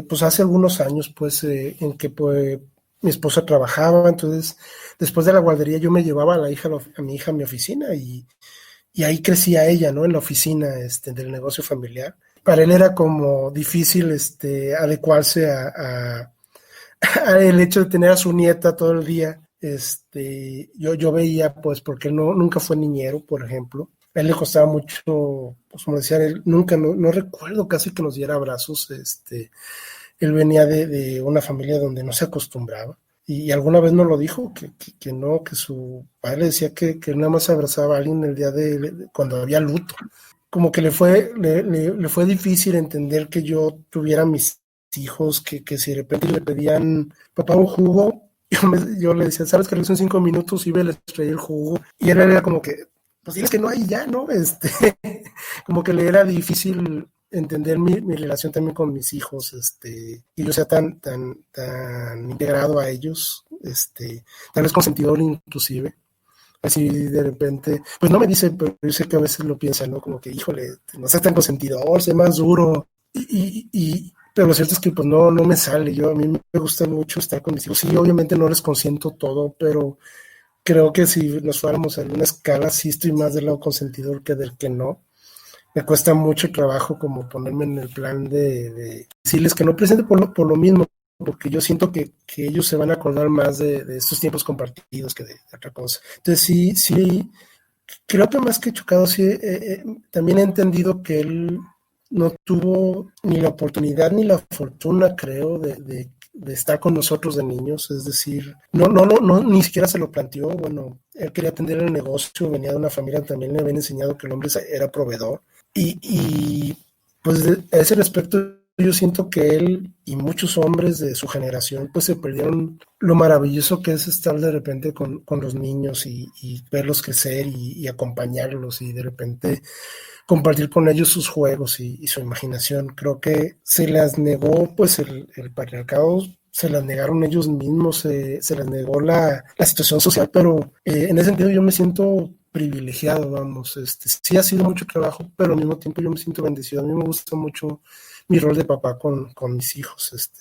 pues hace algunos años, pues, en que pues, mi esposa trabajaba, entonces después de la guardería yo me llevaba a mi hija a mi oficina y ahí crecía ella, ¿no? En la oficina del negocio familiar. Para él era como difícil adecuarse a el hecho de tener a su nieta todo el día. Yo veía, pues, porque él nunca fue niñero, por ejemplo. A él le costaba mucho, pues, como decía, él nunca, no recuerdo casi que nos diera abrazos. Él venía de una familia donde no se acostumbraba. Y alguna vez nos lo dijo, que no, que su padre le decía que nada más abrazaba a alguien el día cuando había luto. Como que le fue difícil entender que yo tuviera mis hijos, que si de repente le pedían, papá, un jugo, yo le decía, ¿sabes que son 5 minutos? Y les traía el jugo. Y él era como que, pues diles que no hay ya, ¿no? Como que le era difícil entender mi relación también con mis hijos, que yo sea tan integrado a ellos, tal vez consentidor inclusive. Así de repente, pues no me dice, pero yo sé que a veces lo piensa, ¿no? Como que, híjole, no seas tan consentidor, sé más duro. Pero lo cierto es que pues no me sale. A mí me gusta mucho estar con mis hijos. Sí, obviamente no les consiento todo, pero creo que si nos fuéramos a una escala, sí estoy más del lado consentidor que del que no. Me cuesta mucho trabajo como ponerme en el plan de decirles que no presente por lo mismo, porque yo siento que ellos se van a acordar más de estos tiempos compartidos que de otra cosa. Entonces sí, creo que más que chocado, sí, también he entendido que él no tuvo ni la oportunidad ni la fortuna, creo, de estar con nosotros de niños. Es decir, no, ni siquiera se lo planteó. Bueno, él quería atender el negocio, venía de una familia, también le habían enseñado que el hombre era proveedor. Y pues a ese respecto yo siento que él y muchos hombres de su generación pues se perdieron lo maravilloso que es estar de repente con los niños y verlos crecer y acompañarlos y de repente compartir con ellos sus juegos y su imaginación. Creo que se les negó pues el patriarcado se las negaron ellos mismos, se les negó la situación social, pero en ese sentido yo me siento privilegiado, vamos, sí ha sido mucho trabajo, pero al mismo tiempo yo me siento bendecido. A mí me gusta mucho mi rol de papá con mis hijos,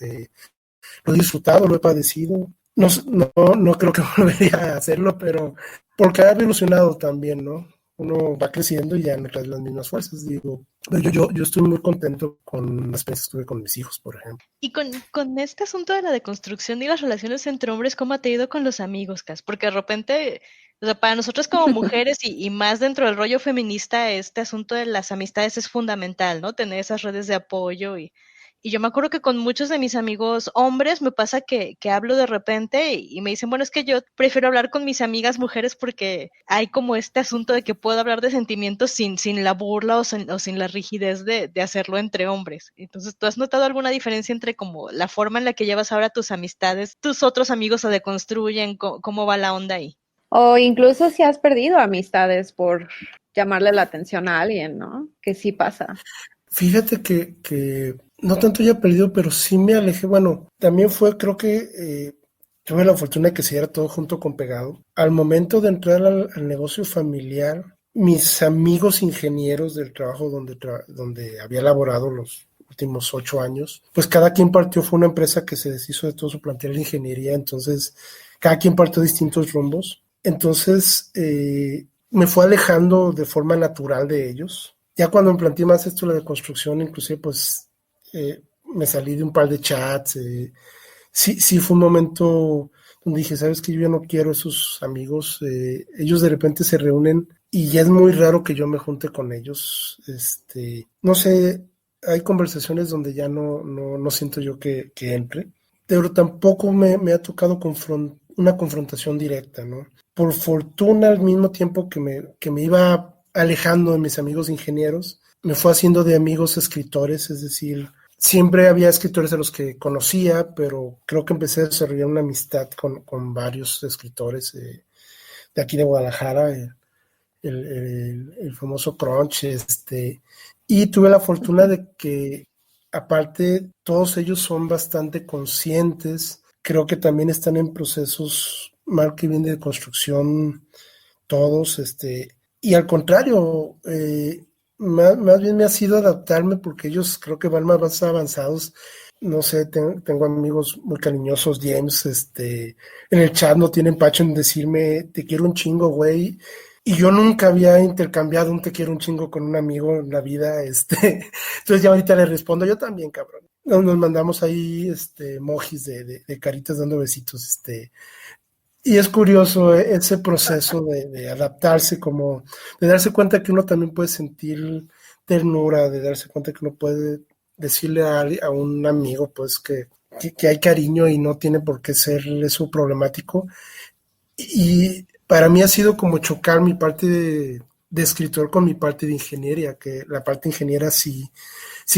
lo he disfrutado, lo he padecido. No, no creo que volvería a hacerlo, pero porque ha evolucionado también, ¿no? Uno va creciendo y ya no trae las mismas fuerzas, digo. Pero yo estoy muy contento con las experiencias que tuve con mis hijos, por ejemplo. Y con este asunto de la deconstrucción y las relaciones entre hombres, ¿cómo te ha ido con los amigos, Cas? Porque de repente, o sea, para nosotros como mujeres y más dentro del rollo feminista, este asunto de las amistades es fundamental, ¿no? Tener esas redes de apoyo y yo me acuerdo que con muchos de mis amigos hombres me pasa que hablo de repente y me dicen, bueno, es que yo prefiero hablar con mis amigas mujeres porque hay como este asunto de que puedo hablar de sentimientos sin la burla o sin la rigidez de hacerlo entre hombres. Entonces, ¿tú has notado alguna diferencia entre como la forma en la que llevas ahora tus amistades, tus otros amigos se deconstruyen? ¿Cómo va la onda ahí? O incluso si has perdido amistades por llamarle la atención a alguien, ¿no? Que sí pasa. Fíjate que no tanto ya perdido, pero sí me alejé. Bueno, también fue, creo que tuve la fortuna de que se diera todo junto con pegado. Al momento de entrar al negocio familiar, mis amigos ingenieros del trabajo donde había laborado los últimos 8 años, pues cada quien partió, fue una empresa que se deshizo de todo su plantel de ingeniería, entonces cada quien partió distintos rumbos. Entonces me fue alejando de forma natural de ellos. Ya cuando me planteé más esto, la de construcción, inclusive pues me salí de un par de chats. Sí fue un momento donde dije, sabes que yo ya no quiero esos amigos. Ellos de repente se reúnen y ya es muy raro que yo me junte con ellos. No sé, hay conversaciones donde ya no siento yo que entre, pero tampoco me ha tocado una confrontación directa, ¿no? Por fortuna, al mismo tiempo que me iba alejando de mis amigos ingenieros, me fue haciendo de amigos escritores, es decir, siempre había escritores a los que conocía, pero creo que empecé a desarrollar una amistad con varios escritores de aquí de Guadalajara, el famoso Crunch, y tuve la fortuna de que, aparte, todos ellos son bastante conscientes, creo que también están en procesos, mal que bien, de construcción, todos, y al contrario, más bien me ha sido adaptarme porque ellos creo que van más avanzados. No sé, tengo amigos muy cariñosos, James, en el chat no tienen pacho en decirme te quiero un chingo, güey. Y yo nunca había intercambiado un te quiero un chingo con un amigo en la vida, Entonces ya ahorita le respondo, yo también, cabrón. Nos mandamos ahí, emojis de caritas dando besitos, y es curioso ese proceso de adaptarse, como de darse cuenta que uno también puede sentir ternura, de darse cuenta que uno puede decirle a un amigo pues que hay cariño y no tiene por qué ser eso problemático. Y para mí ha sido como chocar mi parte de escritor con mi parte de ingeniería, que la parte ingeniera sí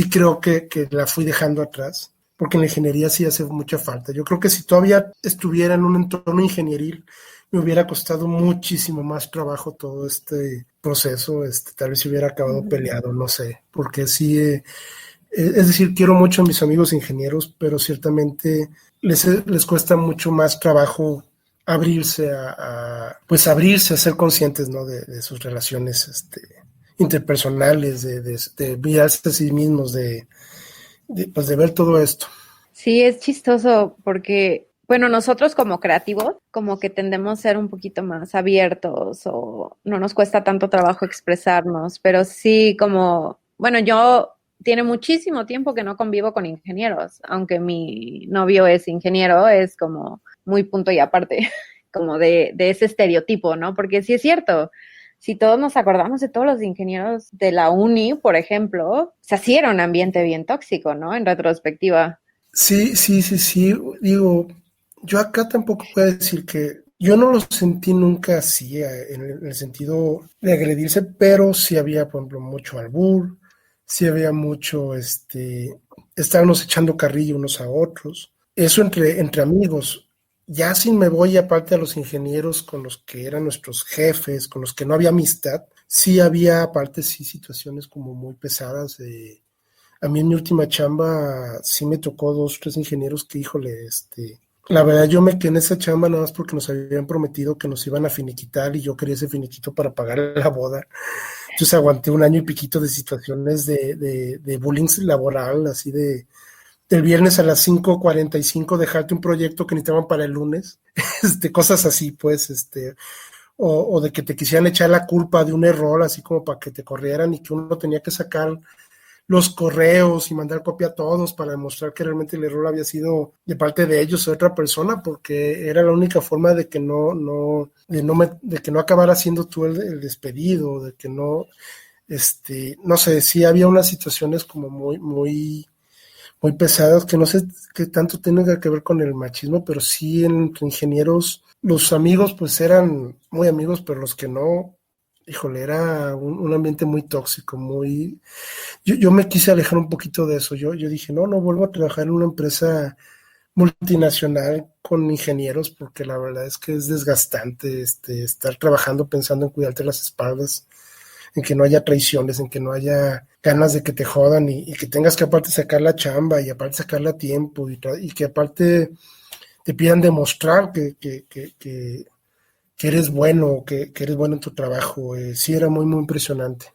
creo que la fui dejando atrás, porque en la ingeniería sí hace mucha falta. Yo creo que si todavía estuviera en un entorno ingenieril, me hubiera costado muchísimo más trabajo todo este proceso, tal vez si hubiera acabado peleado, no sé, porque sí, es decir, quiero mucho a mis amigos ingenieros, pero ciertamente les cuesta mucho más trabajo abrirse pues abrirse a ser conscientes, ¿no? de sus relaciones interpersonales, de mirarse a sí mismos, pues de ver todo esto. Sí, es chistoso porque, bueno, nosotros como creativos, como que tendemos a ser un poquito más abiertos o no nos cuesta tanto trabajo expresarnos, pero sí como, bueno, yo tiene muchísimo tiempo que no convivo con ingenieros, aunque mi novio es ingeniero, es como muy punto y aparte, como de ese estereotipo, ¿no? Porque sí es cierto. Si todos nos acordamos de todos los ingenieros de la uni, por ejemplo, se hacía un ambiente bien tóxico, ¿no? En retrospectiva. Sí. Digo, yo acá tampoco puedo decir que yo no lo sentí nunca así, en el sentido de agredirse, pero sí había, por ejemplo, mucho albur, sí había mucho, estarnos echando carrillo unos a otros. Eso entre amigos. Ya si me voy aparte a los ingenieros con los que eran nuestros jefes, con los que no había amistad, sí había aparte sí situaciones como muy pesadas. A mí en mi última chamba sí me tocó 2, 3 ingenieros que, híjole, la verdad yo me quedé en esa chamba nada más porque nos habían prometido que nos iban a finiquitar y yo quería ese finiquito para pagar la boda. Entonces aguanté un año y piquito de situaciones de bullying laboral, así del viernes a las 5:45 dejarte un proyecto que necesitaban para el lunes, cosas así, pues, o de que te quisieran echar la culpa de un error, así como para que te corrieran y que uno tenía que sacar los correos y mandar copia a todos para demostrar que realmente el error había sido de parte de ellos o de otra persona, porque era la única forma de que de que no acabara siendo tú el despedido, de que no sé, sí había unas situaciones como muy, muy, muy pesadas que no sé qué tanto tienen que ver con el machismo, pero sí entre ingenieros, los amigos pues eran muy amigos, pero los que no, híjole, era un ambiente muy tóxico, muy... Yo me quise alejar un poquito de eso. Yo dije, no vuelvo a trabajar en una empresa multinacional con ingenieros porque la verdad es que es desgastante estar trabajando pensando en cuidarte las espaldas, en que no haya traiciones, en que no haya ganas de que te jodan y que tengas que aparte sacar la chamba y aparte sacarla a tiempo y que aparte te pidan demostrar que eres bueno, que eres bueno en tu trabajo. Sí, era muy, muy impresionante.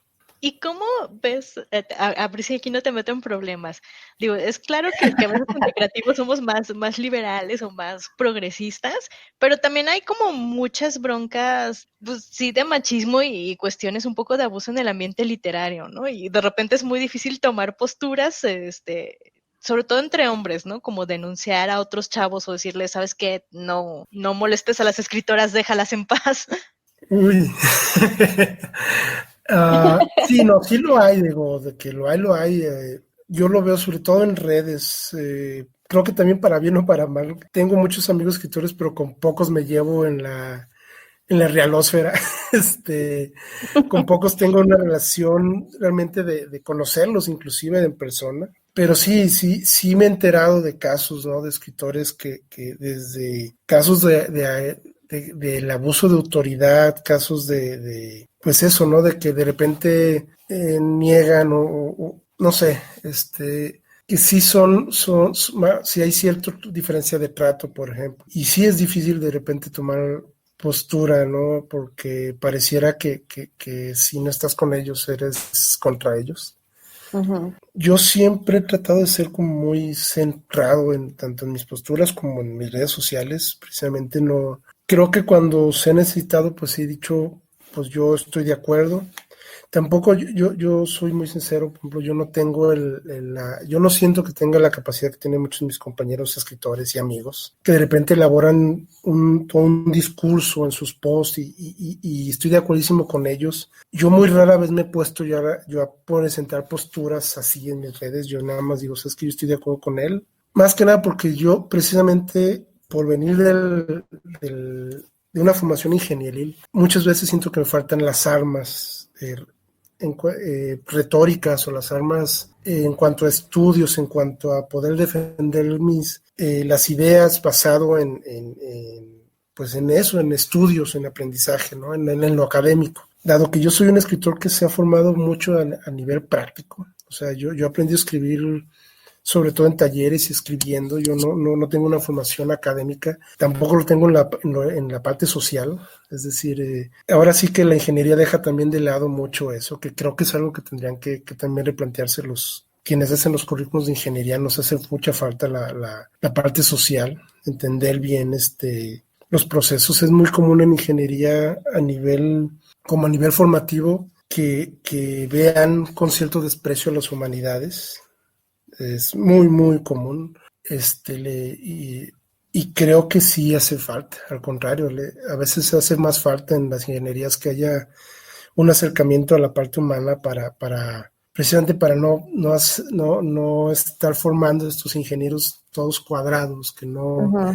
¿Y cómo ves, a ver si aquí no te meto en problemas? Digo, es claro que a veces entre creativos somos más liberales o más progresistas, pero también hay como muchas broncas, pues sí, de machismo y cuestiones un poco de abuso en el ambiente literario, ¿no? Y de repente es muy difícil tomar posturas, sobre todo entre hombres, ¿no? Como denunciar a otros chavos o decirles, ¿sabes qué? No molestes a las escritoras, déjalas en paz. Uy. Sí, no, sí lo hay, digo, de que lo hay, lo hay. Yo lo veo sobre todo en redes. Creo que también para bien o para mal. Tengo muchos amigos escritores, pero con pocos me llevo en la realósfera. Con pocos tengo una relación realmente de conocerlos, inclusive en persona. Pero sí me he enterado de casos, ¿no? De escritores que desde casos del abuso de autoridad, casos pues eso, ¿no? De que de repente niegan o no sé, que sí sí hay cierta diferencia de trato, por ejemplo. Y sí es difícil de repente tomar postura, ¿no? Porque pareciera que si no estás con ellos, eres contra ellos. Ujú. Yo siempre he tratado de ser como muy centrado tanto en mis posturas como en mis redes sociales. Precisamente no. Creo que cuando se ha necesitado, pues he dicho, pues yo estoy de acuerdo. Tampoco yo soy muy sincero, por ejemplo, yo no tengo yo no siento que tenga la capacidad que tienen muchos de mis compañeros escritores y amigos, que de repente elaboran todo un discurso en sus posts y estoy de acuerdísimo con ellos. Yo muy rara vez me he puesto yo a presentar posturas así en mis redes, yo nada más digo, sabes que yo estoy de acuerdo con él, más que nada porque yo precisamente por venir de una formación ingenieril, muchas veces siento que me faltan las armas retóricas o las armas en cuanto a estudios, en cuanto a poder defender las ideas basado pues en eso, en estudios, en aprendizaje, ¿no? En lo académico. Dado que yo soy un escritor que se ha formado mucho a nivel práctico, o sea, yo aprendí a escribir sobre todo en talleres y escribiendo. Yo no tengo una formación académica, tampoco lo tengo en la parte social. Es decir, ahora sí que la ingeniería deja también de lado mucho eso, que creo que es algo que tendrían que también replantearse quienes hacen los currículos de ingeniería. Nos hace mucha falta la parte social, entender bien los procesos. Es muy común en ingeniería a nivel formativo que vean con cierto desprecio a las humanidades. Es muy, muy común. Y creo que sí hace falta. Al contrario, a veces hace más falta en las ingenierías que haya un acercamiento a la parte humana precisamente para no estar formando estos ingenieros todos cuadrados, que no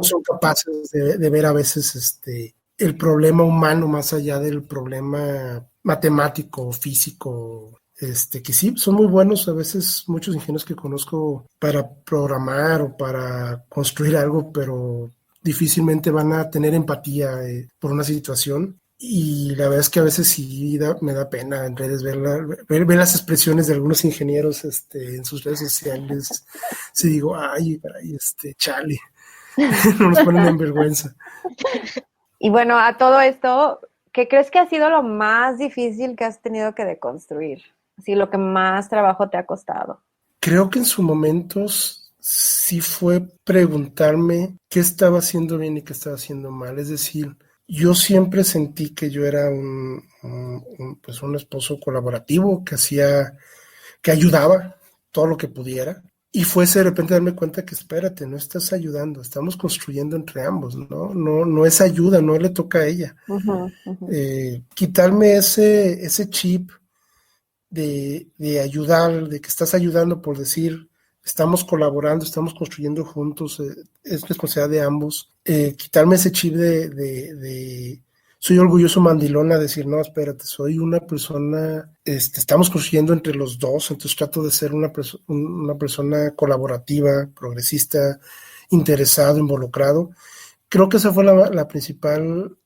son capaces de ver a veces el problema humano más allá del problema matemático, físico. Que sí, son muy buenos a veces muchos ingenieros que conozco para programar o para construir algo, pero difícilmente van a tener empatía por una situación. Y la verdad es que a veces sí me da pena en redes ver las expresiones de algunos ingenieros en sus redes sociales. Sí digo, ay, chale, no nos ponen en vergüenza. Y bueno, a todo esto, ¿qué crees que ha sido lo más difícil que has tenido que deconstruir? Así, lo que más trabajo te ha costado. Creo que en su momento sí fue preguntarme qué estaba haciendo bien y qué estaba haciendo mal. Es decir, yo siempre sentí que yo era pues un esposo colaborativo que ayudaba todo lo que pudiera. Y fue de repente darme cuenta que espérate, no estás ayudando, estamos construyendo entre ambos, ¿no? No es ayuda, no le toca a ella. Uh-huh. Quitarme ese chip de ayudar, de que estás ayudando por decir, estamos colaborando, estamos construyendo juntos, es responsabilidad de ambos. Quitarme ese chip de soy orgulloso mandilón a decir, no, espérate, soy una persona, estamos construyendo entre los dos, entonces trato de ser una persona colaborativa, progresista, interesado, involucrado. Creo que esa fue la principal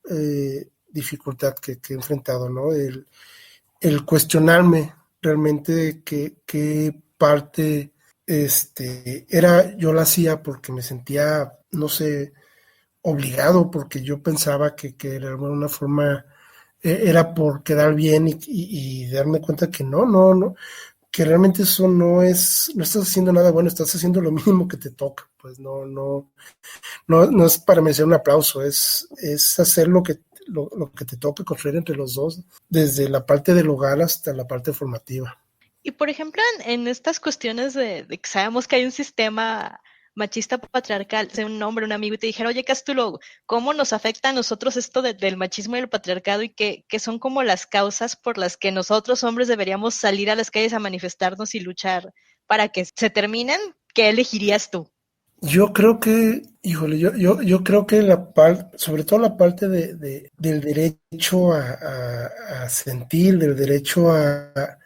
dificultad que he enfrentado, ¿no? El cuestionarme realmente qué parte yo la hacía porque me sentía, no sé, obligado, porque yo pensaba que de alguna forma era por quedar bien y darme cuenta que no, que realmente eso no estás haciendo nada bueno, estás haciendo lo mínimo que te toca, pues no es para merecer un aplauso, es hacer lo que te toca construir entre los dos, desde la parte del hogar hasta la parte formativa. Y por ejemplo, en estas cuestiones de que sabemos que hay un sistema machista patriarcal, sea un hombre, un amigo, y te dijera, oye, Cástulo, ¿cómo nos afecta a nosotros esto del machismo y el patriarcado y que son como las causas por las que nosotros hombres deberíamos salir a las calles a manifestarnos y luchar para que se terminen? ¿Qué elegirías tú? Yo creo que, híjole, yo creo que sobre todo la parte del derecho a sentir, del derecho a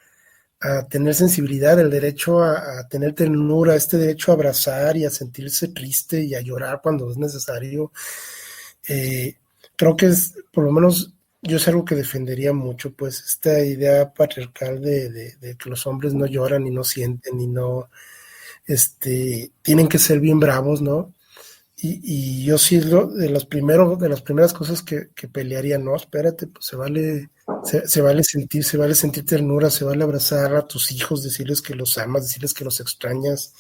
tener sensibilidad, del derecho a tener ternura, este derecho a abrazar y a sentirse triste y a llorar cuando es necesario. Creo que por lo menos yo es algo que defendería mucho, pues esta idea patriarcal de que los hombres no lloran y no sienten y no tienen que ser bien bravos, ¿no? Y yo sí de las primeras cosas que pelearía, no, espérate, pues se vale sentir ternura, se vale abrazar a tus hijos, decirles que los amas, decirles que los extrañas,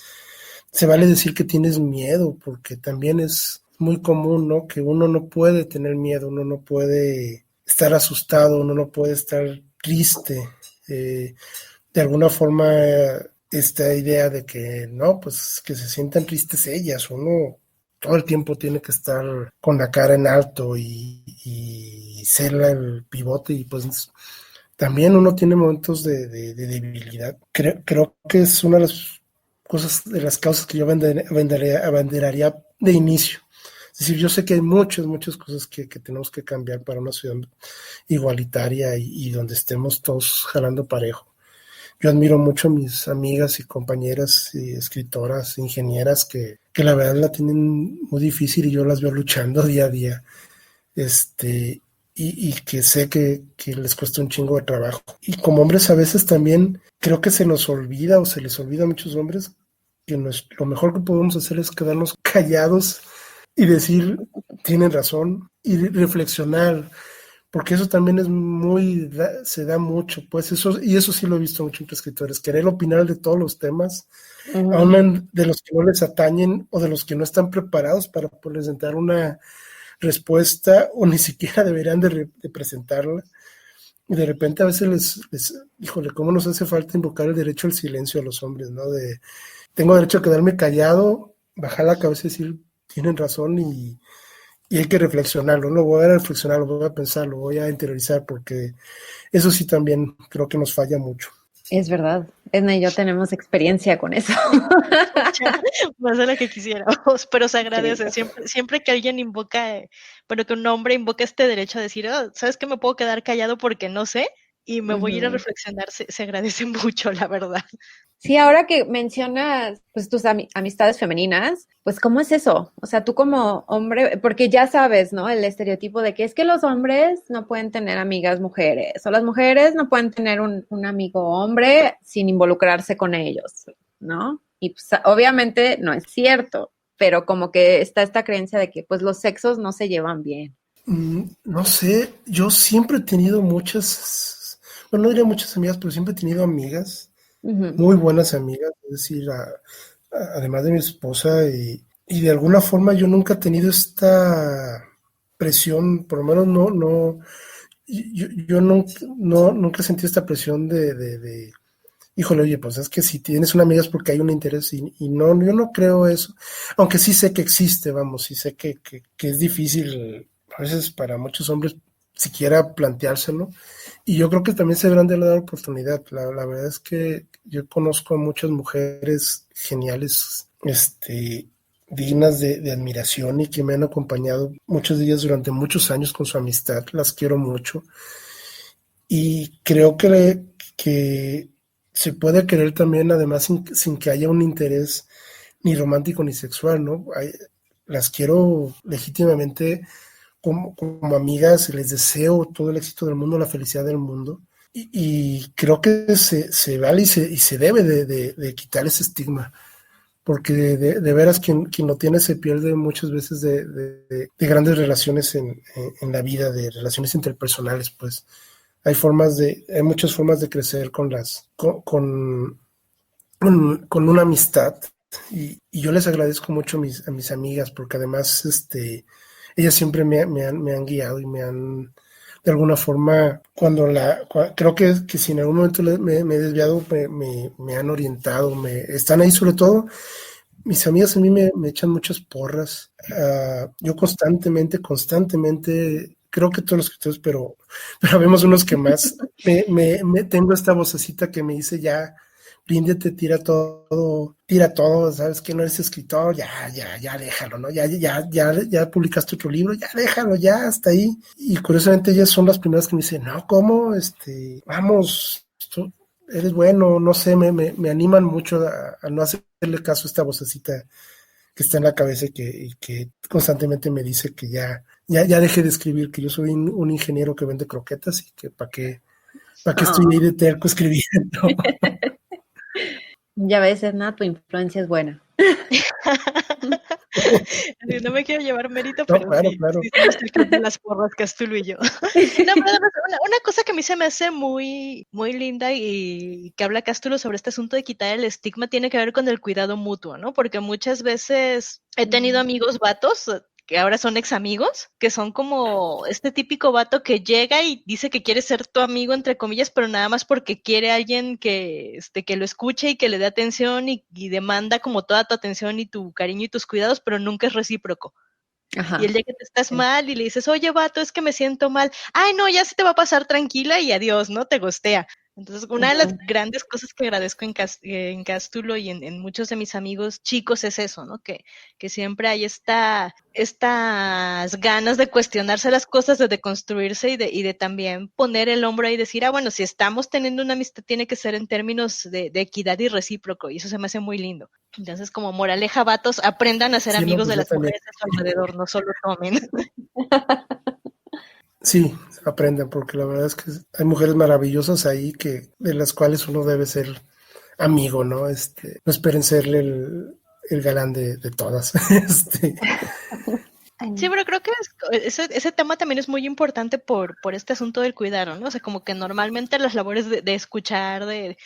se vale decir que tienes miedo, porque también es muy común, ¿no? Que uno no puede tener miedo, uno no puede estar asustado, uno no puede estar triste, de alguna forma esta idea de que no, pues que se sientan tristes ellas, uno todo el tiempo tiene que estar con la cara en alto y ser el pivote y pues también uno tiene momentos de debilidad. Creo que es una de las cosas, de las causas que yo abanderaría de inicio. Es decir, yo sé que hay muchas cosas que tenemos que cambiar para una ciudad igualitaria y donde estemos todos jalando parejo. Yo admiro mucho a mis amigas y compañeras y escritoras, ingenieras que la verdad la tienen muy difícil y yo las veo luchando día a día. Y que sé que les cuesta un chingo de trabajo. Y como hombres a veces también creo que se nos olvida o se les olvida a muchos hombres que lo mejor que podemos hacer es quedarnos callados y decir, tienen razón, y reflexionar, porque eso también se da mucho, pues eso sí lo he visto mucho entre escritores, querer opinar de todos los temas, uh-huh, aún de los que no les atañen o de los que no están preparados para presentar una respuesta o ni siquiera deberían de presentarla. Y de repente a veces híjole, cómo nos hace falta invocar el derecho al silencio a los hombres, ¿no? Tengo derecho a quedarme callado, bajar la cabeza y decir, tienen razón y hay que reflexionarlo, lo voy a reflexionar, lo voy a pensar, lo voy a interiorizar, porque eso sí también creo que nos falla mucho. Es verdad, Edna y yo tenemos experiencia con eso. Más de lo que quisiéramos, pero se agradece. Siempre que alguien invoca, que un hombre invoca este derecho a decir, ¿sabes qué? Me puedo quedar callado porque no sé, y me voy a ir a Ujú. reflexionar, se agradece mucho, la verdad. Sí, ahora que mencionas pues tus amistades femeninas, pues ¿cómo es eso? O sea, tú como hombre, porque ya sabes, ¿no? El estereotipo de que es que los hombres no pueden tener amigas mujeres o las mujeres no pueden tener un amigo hombre sin involucrarse con ellos, ¿no? Y pues obviamente no es cierto, pero como que está esta creencia de que pues los sexos no se llevan bien. No sé, yo siempre he tenido muchas, bueno, no diría muchas amigas, pero siempre he tenido amigas, Ujú, muy buenas amigas, es decir, además de mi esposa, y de alguna forma yo nunca he tenido esta presión, por lo menos yo nunca he sentido esta presión híjole, oye, pues es que si tienes una amiga es porque hay un interés y no, yo no creo eso, aunque sí sé que existe, vamos, sí sé que es difícil a veces para muchos hombres siquiera planteárselo, y yo creo que también se deberán de dar oportunidad. La verdad es que yo conozco a muchas mujeres geniales, dignas de admiración y que me han acompañado muchos días durante muchos años con su amistad, las quiero mucho y creo que se puede querer también, además, sin que haya un interés ni romántico ni sexual, ¿no? Las quiero legítimamente como amigas, les deseo todo el éxito del mundo, la felicidad del mundo. Y creo que se vale y se debe de quitar ese estigma, porque de veras quien lo tiene se pierde muchas veces de grandes relaciones en la vida, de relaciones interpersonales, pues hay muchas formas de crecer con una amistad y yo les agradezco mucho a mis amigas porque además ellas siempre me han guiado y me han de alguna forma creo que si en algún momento me he desviado me han orientado, están ahí sobre todo. Mis amigas a mí me echan muchas porras. Yo constantemente, creo que todos los escritores, pero vemos unos que más. Tengo esta vocecita que me dice ya, ríndete, tira todo, sabes que no eres escritor, ya déjalo, ¿no? Ya publicaste otro libro, ya déjalo, ya hasta ahí. Y curiosamente ellas son las primeras que me dicen, no, ¿cómo? Vamos, eres bueno, no sé, me animan mucho a no hacerle caso a esta vocecita que está en la cabeza y que constantemente me dice que ya deje de escribir, que yo soy un ingeniero que vende croquetas y que para qué estoy ahí Oh, de terco escribiendo. ya ves, Edna, tu influencia es buena. No me quiero llevar mérito, No, pero claro, sí, claro. sí somos el club de las porras, Castulo y yo. No, pero además, una cosa que a mí se me hace muy linda y que habla Cástulo sobre este asunto de quitar el estigma tiene que ver con el cuidado mutuo, ¿no? Porque muchas veces he tenido amigos vatos que ahora son ex amigos, que son como este típico vato que llega y dice que quiere ser tu amigo, entre comillas, pero nada más porque quiere a alguien que lo escuche y que le dé atención y demanda como toda tu atención y tu cariño y tus cuidados, pero nunca es recíproco. Y el Ajá. día que te estás Sí. mal y le dices, oye, vato, es que me siento mal. Ay, no, ya se te va a pasar tranquila y adiós, ¿no? Te gostea. Entonces, una de las Ujú. grandes cosas que agradezco en Cástulo y en muchos de mis amigos chicos es eso, ¿no? Que siempre hay estas ganas de cuestionarse las cosas, de deconstruirse y de también poner el hombro ahí y decir, bueno, si estamos teniendo una amistad, tiene que ser en términos de equidad y recíproco. Y eso se me hace muy lindo. Entonces, como moraleja, vatos, aprendan a ser Sí, no, amigos pues de yo las también. mujeres a su alrededor, no solo tomen. Sí, aprenden, porque la verdad es que hay mujeres maravillosas ahí de las cuales uno debe ser amigo, ¿no? No esperen serle el galán de todas. Sí, pero creo que ese tema también es muy importante por este asunto del cuidado, ¿no? O sea, como que normalmente las labores de escuchar, de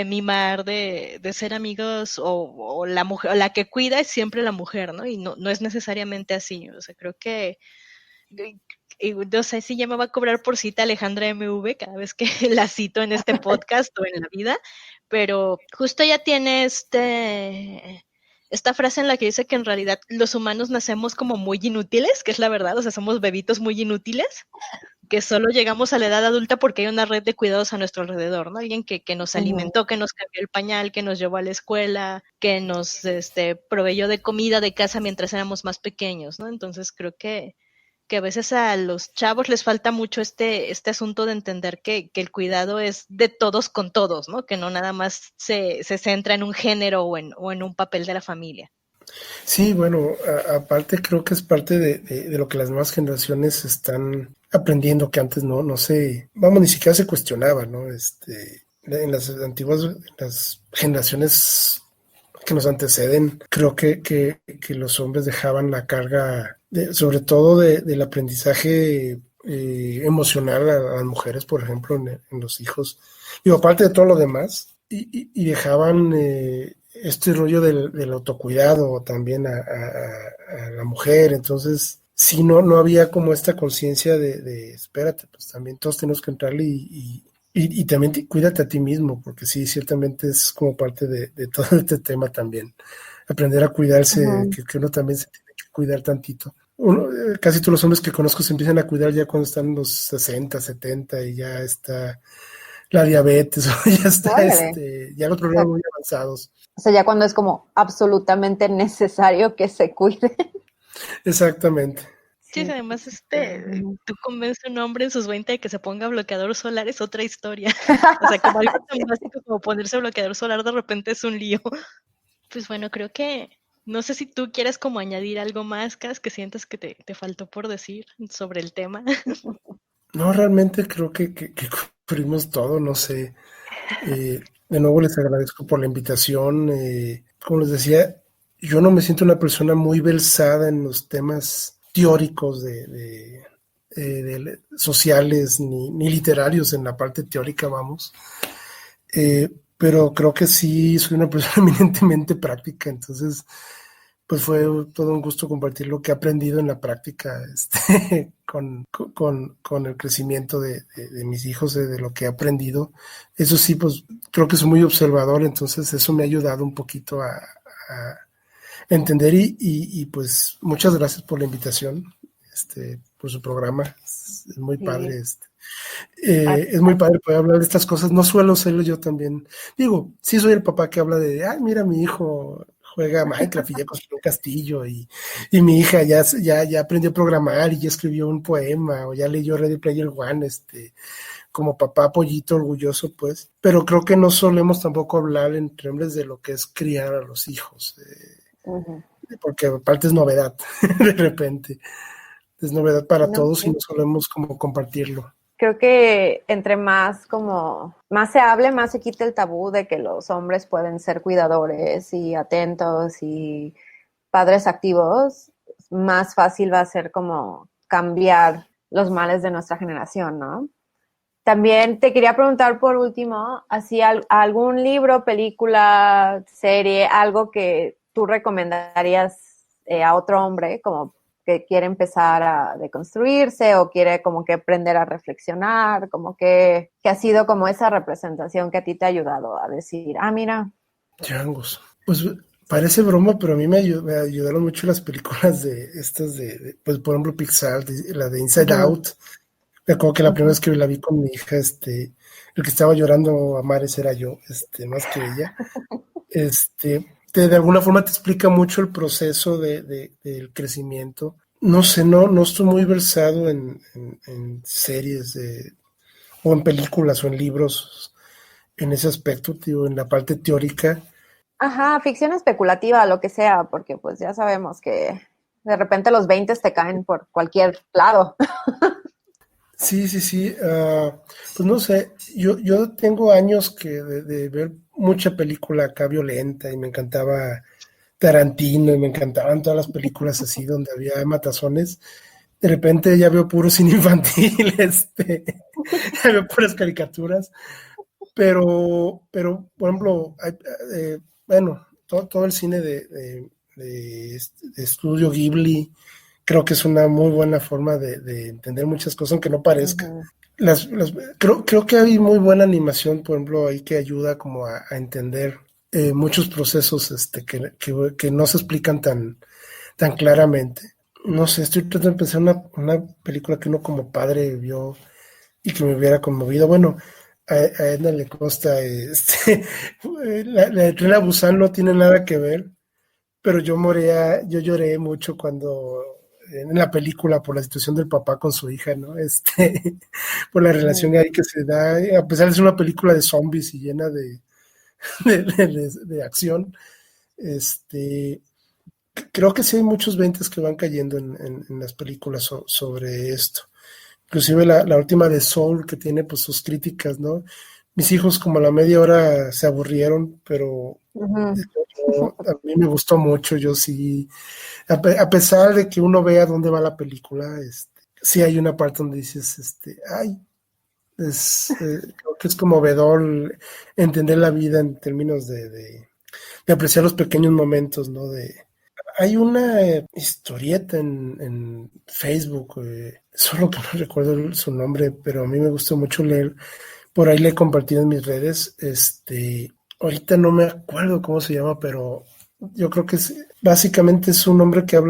mimar, de ser amigos o la mujer, o la que cuida es siempre la mujer, ¿no? Y no es necesariamente así. O sea, creo que y no sé si ya me va a cobrar por cita Alejandra MV cada vez que la cito en este podcast o en la vida, pero justo ella tiene esta frase en la que dice que en realidad los humanos nacemos como muy inútiles, que es la verdad, o sea, somos bebitos muy inútiles, que solo llegamos a la edad adulta porque hay una red de cuidados a nuestro alrededor, ¿no? Alguien que nos Ujú. alimentó, que nos cambió el pañal, que nos llevó a la escuela, que nos proveyó de comida de casa mientras éramos más pequeños, ¿no? Entonces creo que que a veces a los chavos les falta mucho este asunto de entender que el cuidado es de todos con todos, ¿no? Que no nada más se centra en un género o en un papel de la familia. Sí, bueno, aparte creo que es parte de lo que las nuevas generaciones están aprendiendo, que antes no se, vamos, ni siquiera se cuestionaba, ¿no? En las antiguas, las generaciones que nos anteceden, creo que los hombres dejaban la carga, sobre todo del aprendizaje emocional a las mujeres, por ejemplo, en los hijos, y aparte de todo lo demás, y dejaban este rollo del autocuidado también a la mujer. Entonces sí, no había como esta conciencia de espérate, pues también todos tenemos que entrarle y también cuídate a ti mismo, porque sí, ciertamente es como parte de todo este tema también. Aprender a cuidarse, Ujú. que uno también se tiene que cuidar tantito. Casi todos los hombres que conozco se empiezan a cuidar ya cuando están los 60, 70 y ya está la diabetes, o ya está Órale. ya los problemas muy avanzados. O sea, ya cuando es como absolutamente necesario que se cuide. Exactamente. Sí, Sí. además, Ujú. tú convences a un hombre en sus 20 de que se ponga bloqueador solar es otra historia. O sea, como algo tan básico como ponerse bloqueador solar de repente es un lío. Pues bueno, creo que, no sé si tú quieres como añadir algo más, Cas, que sientes que te faltó por decir sobre el tema. No, realmente creo que cubrimos todo, no sé. De nuevo les agradezco por la invitación. Como les decía, yo no me siento una persona muy versada en los temas teóricos sociales ni literarios en la parte teórica, vamos. Pero creo que sí soy una persona eminentemente práctica, entonces pues fue todo un gusto compartir lo que he aprendido en la práctica con el crecimiento de mis hijos, de lo que he aprendido. Eso sí, pues creo que soy muy observador, entonces eso me ha ayudado un poquito a entender pues muchas gracias por la invitación, por su programa. Es muy Sí. padre. Es muy padre poder hablar de estas cosas. No suelo serlo yo también. Digo, sí soy el papá que habla ay, mira, mi hijo juega Minecraft y ya construyó un castillo y mi hija ya aprendió a programar y ya escribió un poema o ya leyó Ready Player One, como papá pollito orgulloso, pues. Pero creo que no solemos tampoco hablar entre hombres de lo que es criar a los hijos, Ujú. porque aparte es novedad, de repente. Es novedad para No, todos y sí. no solemos como compartirlo. Creo que entre más se hable, más se quita el tabú de que los hombres pueden ser cuidadores y atentos y padres activos, más fácil va a ser como cambiar los males de nuestra generación, ¿no? También te quería preguntar por último, así algún libro, película, serie, algo que tú recomendarías a otro hombre como que quiere empezar a deconstruirse o quiere como que aprender a reflexionar, como que ha sido como esa representación que a ti te ha ayudado a decir, mira. Changos. Pues parece broma, pero a mí me ayudaron mucho las películas de estas pues por ejemplo Pixar, la de Inside Uh-huh. Out. Me acuerdo que la primera Uh-huh. vez que la vi con mi hija, el que estaba llorando a mares era yo, más que ella. De alguna forma te explica mucho el proceso del crecimiento. No sé, no estoy muy versado en series o en películas o en libros en ese aspecto, tío, en la parte teórica. Ajá, ficción especulativa, lo que sea, porque pues ya sabemos que de repente los 20 te caen por cualquier lado. Sí. Pues no sé, yo tengo años de ver mucha película acá violenta y me encantaba Tarantino y me encantaban todas las películas así donde había matazones. De repente ya veo puro cine infantil, ya veo puras caricaturas, pero por ejemplo, bueno, todo el cine de estudio Ghibli creo que es una muy buena forma de entender muchas cosas, aunque no parezca. Uh-huh. Creo que hay muy buena animación, por ejemplo, ahí que ayuda como a entender muchos procesos que no se explican tan claramente. No sé, estoy tratando de pensar una película que uno como padre vio y que me hubiera conmovido. Bueno, a Edna le consta, la de Tren a Busan no tiene nada que ver, pero yo lloré mucho cuando en la película por la situación del papá con su hija, ¿no? Por la relación ahí que se da, a pesar de ser una película de zombies y llena de acción, creo que sí hay muchos veintes que van cayendo en las películas sobre esto. Inclusive la última de Soul, que tiene pues sus críticas, ¿no? Mis hijos como a la media hora se aburrieron, pero a mí me gustó mucho. Yo sí, a pesar de que uno vea dónde va la película, sí hay una parte donde dices, ay, creo que es conmovedor entender la vida en términos de apreciar los pequeños momentos, ¿no? Hay una historieta en Facebook, solo que no recuerdo su nombre, pero a mí me gustó mucho leer. Por ahí le he compartido en mis redes. Ahorita no me acuerdo cómo se llama, pero yo creo que básicamente es un hombre que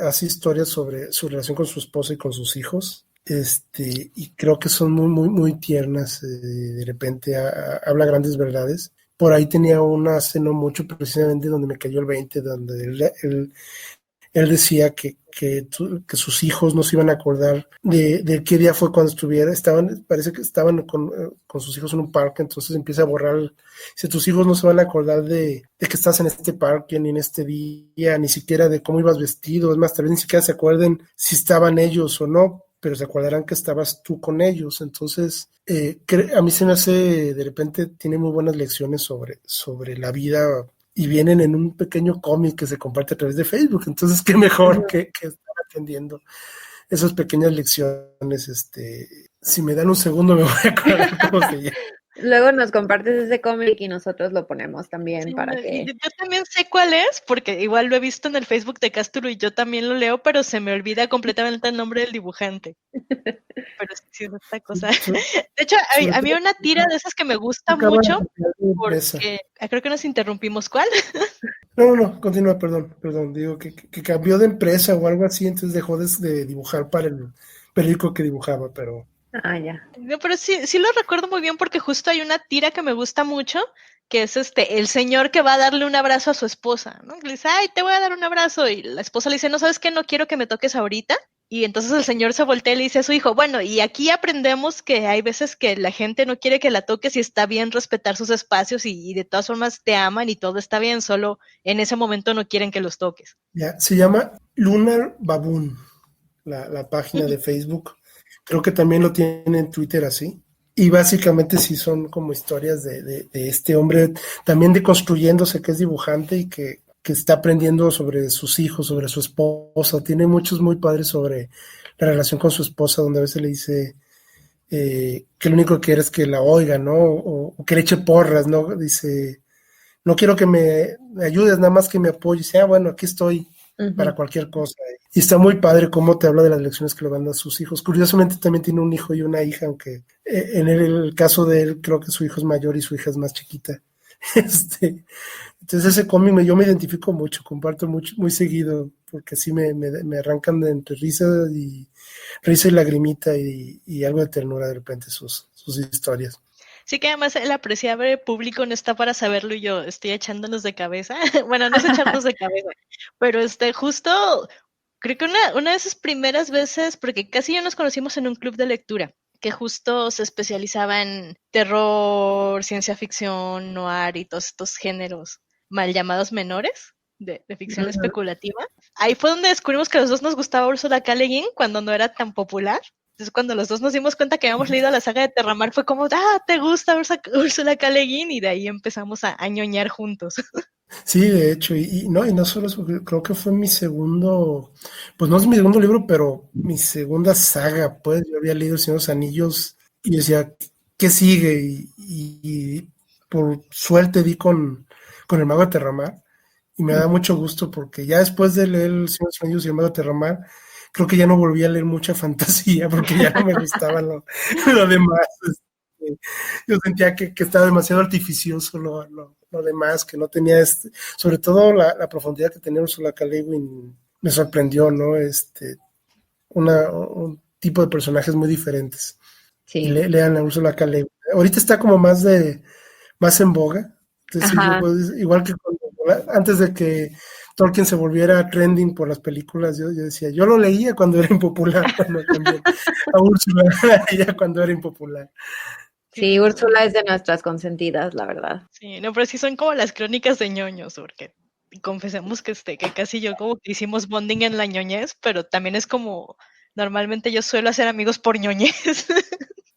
hace historias sobre su relación con su esposa y con sus hijos. Y creo que son muy, muy, muy tiernas. De repente habla grandes verdades. Por ahí tenía una hace no mucho, precisamente donde me cayó el 20, donde él decía que sus hijos no se iban a acordar de qué día fue cuando parece que estaban con sus hijos en un parque, entonces empieza a borrar, si tus hijos no se van a acordar de que estás en este parque, ni en este día, ni siquiera de cómo ibas vestido, es más, tal vez ni siquiera se acuerden si estaban ellos o no, pero se acordarán que estabas tú con ellos. Entonces, a mí se me hace, de repente, tiene muy buenas lecciones sobre la vida y vienen en un pequeño cómic que se comparte a través de Facebook. Entonces, qué mejor que estar atendiendo esas pequeñas lecciones. Si me dan un segundo, me voy a acordar cómo se llama. Luego nos compartes ese cómic y nosotros lo ponemos también Sí, para que... Yo también sé cuál es, porque igual lo he visto en el Facebook de Castro y yo también lo leo, pero se me olvida completamente el nombre del dibujante. Pero sí es esta cosa. De hecho, a mí una tira de esas que me gusta mucho, porque creo que nos interrumpimos. ¿Cuál? No, continúa, perdón. Digo que cambió de empresa o algo así, entonces dejó de dibujar para el periódico que dibujaba, pero... Ah, ya. No, pero sí lo recuerdo muy bien porque justo hay una tira que me gusta mucho, que es el señor que va a darle un abrazo a su esposa, ¿no? Le dice, ay, te voy a dar un abrazo, y la esposa le dice, no, ¿sabes qué? No quiero que me toques ahorita. Y entonces el señor se voltea y le dice a su hijo, bueno, y aquí aprendemos que hay veces que la gente no quiere que la toques y está bien respetar sus espacios y de todas formas te aman y todo está bien, solo en ese momento no quieren que los toques. Ya, se llama Lunar Baboon, la página de Facebook. Creo que también lo tiene en Twitter así. Y básicamente sí son como historias de este hombre también deconstruyéndose, que es dibujante y que está aprendiendo sobre sus hijos, sobre su esposa. Tiene muchos muy padres sobre la relación con su esposa, donde a veces le dice que lo único que quiere es que la oiga, ¿no? O que le eche porras, ¿no? Dice, no quiero que me ayudes, nada más que me apoyes. Dice, bueno, aquí estoy para cualquier cosa. Y está muy padre cómo te habla de las lecciones que le van a sus hijos. Curiosamente también tiene un hijo y una hija, aunque en el caso de él creo que su hijo es mayor y su hija es más chiquita. Entonces ese cómic yo me identifico mucho, comparto mucho, muy seguido, porque sí me arrancan de entre risa y lagrimita y algo de ternura de repente sus historias. Sí que además el apreciable público no está para saberlo y yo estoy echándonos de cabeza. Bueno, no es echarnos de cabeza, pero justo creo que una de esas primeras veces, porque casi ya nos conocimos en un club de lectura, que justo se especializaba en terror, ciencia ficción, noir y todos estos géneros mal llamados menores de ficción especulativa. Ahí fue donde descubrimos que a los dos nos gustaba Ursula K. Le Guin cuando no era tan popular. Entonces, cuando los dos nos dimos cuenta que habíamos leído la saga de Terramar, fue como, ¿te gusta Ursula K. Le Guin? Y de ahí empezamos a ñoñar juntos. Sí, de hecho, y no solo eso, creo que fue mi segundo, pues no es mi segundo libro, pero mi segunda saga, pues yo había leído El Señor de los Anillos y decía, ¿qué sigue? Y por suerte di con El Mago de Terramar y me da mucho gusto porque ya después de leer El Señor de los Anillos y El Mago de Terramar, creo que ya no volví a leer mucha fantasía porque ya no me gustaba lo demás. Yo sentía que estaba demasiado artificioso lo demás, que no tenía sobre todo la profundidad que tenía Ursula K. Le Guin me sorprendió, ¿no? Un tipo de personajes muy diferentes. Sí. Y lean a Ursula K. Le Guin. Ahorita está como más en boga. Entonces, igual que cuando antes de que Tolkien se volviera trending por las películas, yo decía, yo lo leía cuando era impopular, cuando también a Úrsula, ya cuando era impopular. Sí, Úrsula es de nuestras consentidas, la verdad. Sí, no, pero sí son como las crónicas de ñoños, porque confesemos que casi yo como que hicimos bonding en la ñoñez, pero también es como, normalmente yo suelo hacer amigos por ñoñez.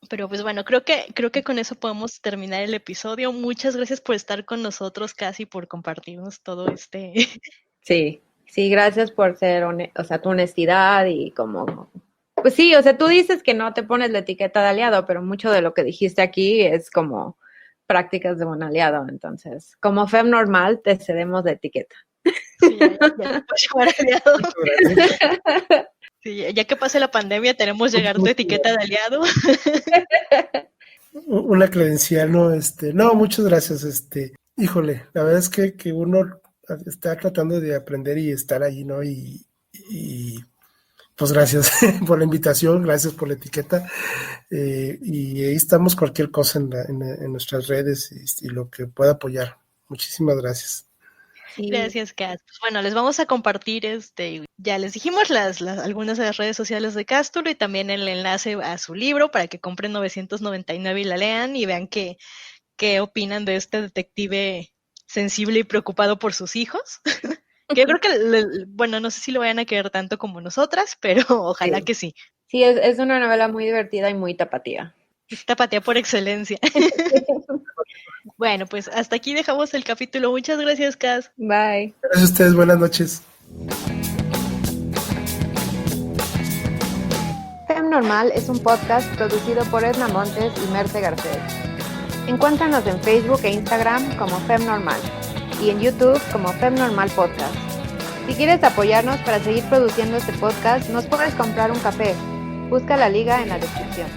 Pero pues bueno, creo que con eso podemos terminar el episodio. Muchas gracias por estar con nosotros, Casi, por compartirnos todo Sí, gracias por ser, tu honestidad y como, pues sí, o sea, tú dices que no te pones la etiqueta de aliado, pero mucho de lo que dijiste aquí es como prácticas de un aliado, entonces, como Fem normal, te cedemos la etiqueta. Sí, ya te puedes llamar aliado. Sí, ya que pase la pandemia, tenemos llegar tu etiqueta de aliado. Una credencial, ¿no? No, muchas gracias, híjole, la verdad es que uno está tratando de aprender y estar ahí, ¿no? Y pues gracias por la invitación, gracias por la etiqueta, y ahí estamos cualquier cosa en nuestras redes y lo que pueda apoyar. Muchísimas gracias. Sí. Gracias, Cas. Pues bueno, les vamos a compartir ya les dijimos algunas de las redes sociales de Cástulo y también el enlace a su libro para que compren 999 y la lean y vean qué opinan de este detective sensible y preocupado por sus hijos. Que yo creo que, bueno, no sé si lo vayan a querer tanto como nosotras, pero ojalá que sí. Sí, es una novela muy divertida y muy tapatía. Es tapatía por excelencia. Bueno, pues hasta aquí dejamos el capítulo. Muchas gracias, Cas. Bye. Gracias a ustedes, buenas noches. Fem Normal es un podcast producido por Edna Montes y Merce Garcés. Encuéntranos en Facebook e Instagram como Fem Normal y en YouTube como Fem Normal Podcast. Si quieres apoyarnos para seguir produciendo este podcast, nos puedes comprar un café. Busca la liga en la descripción.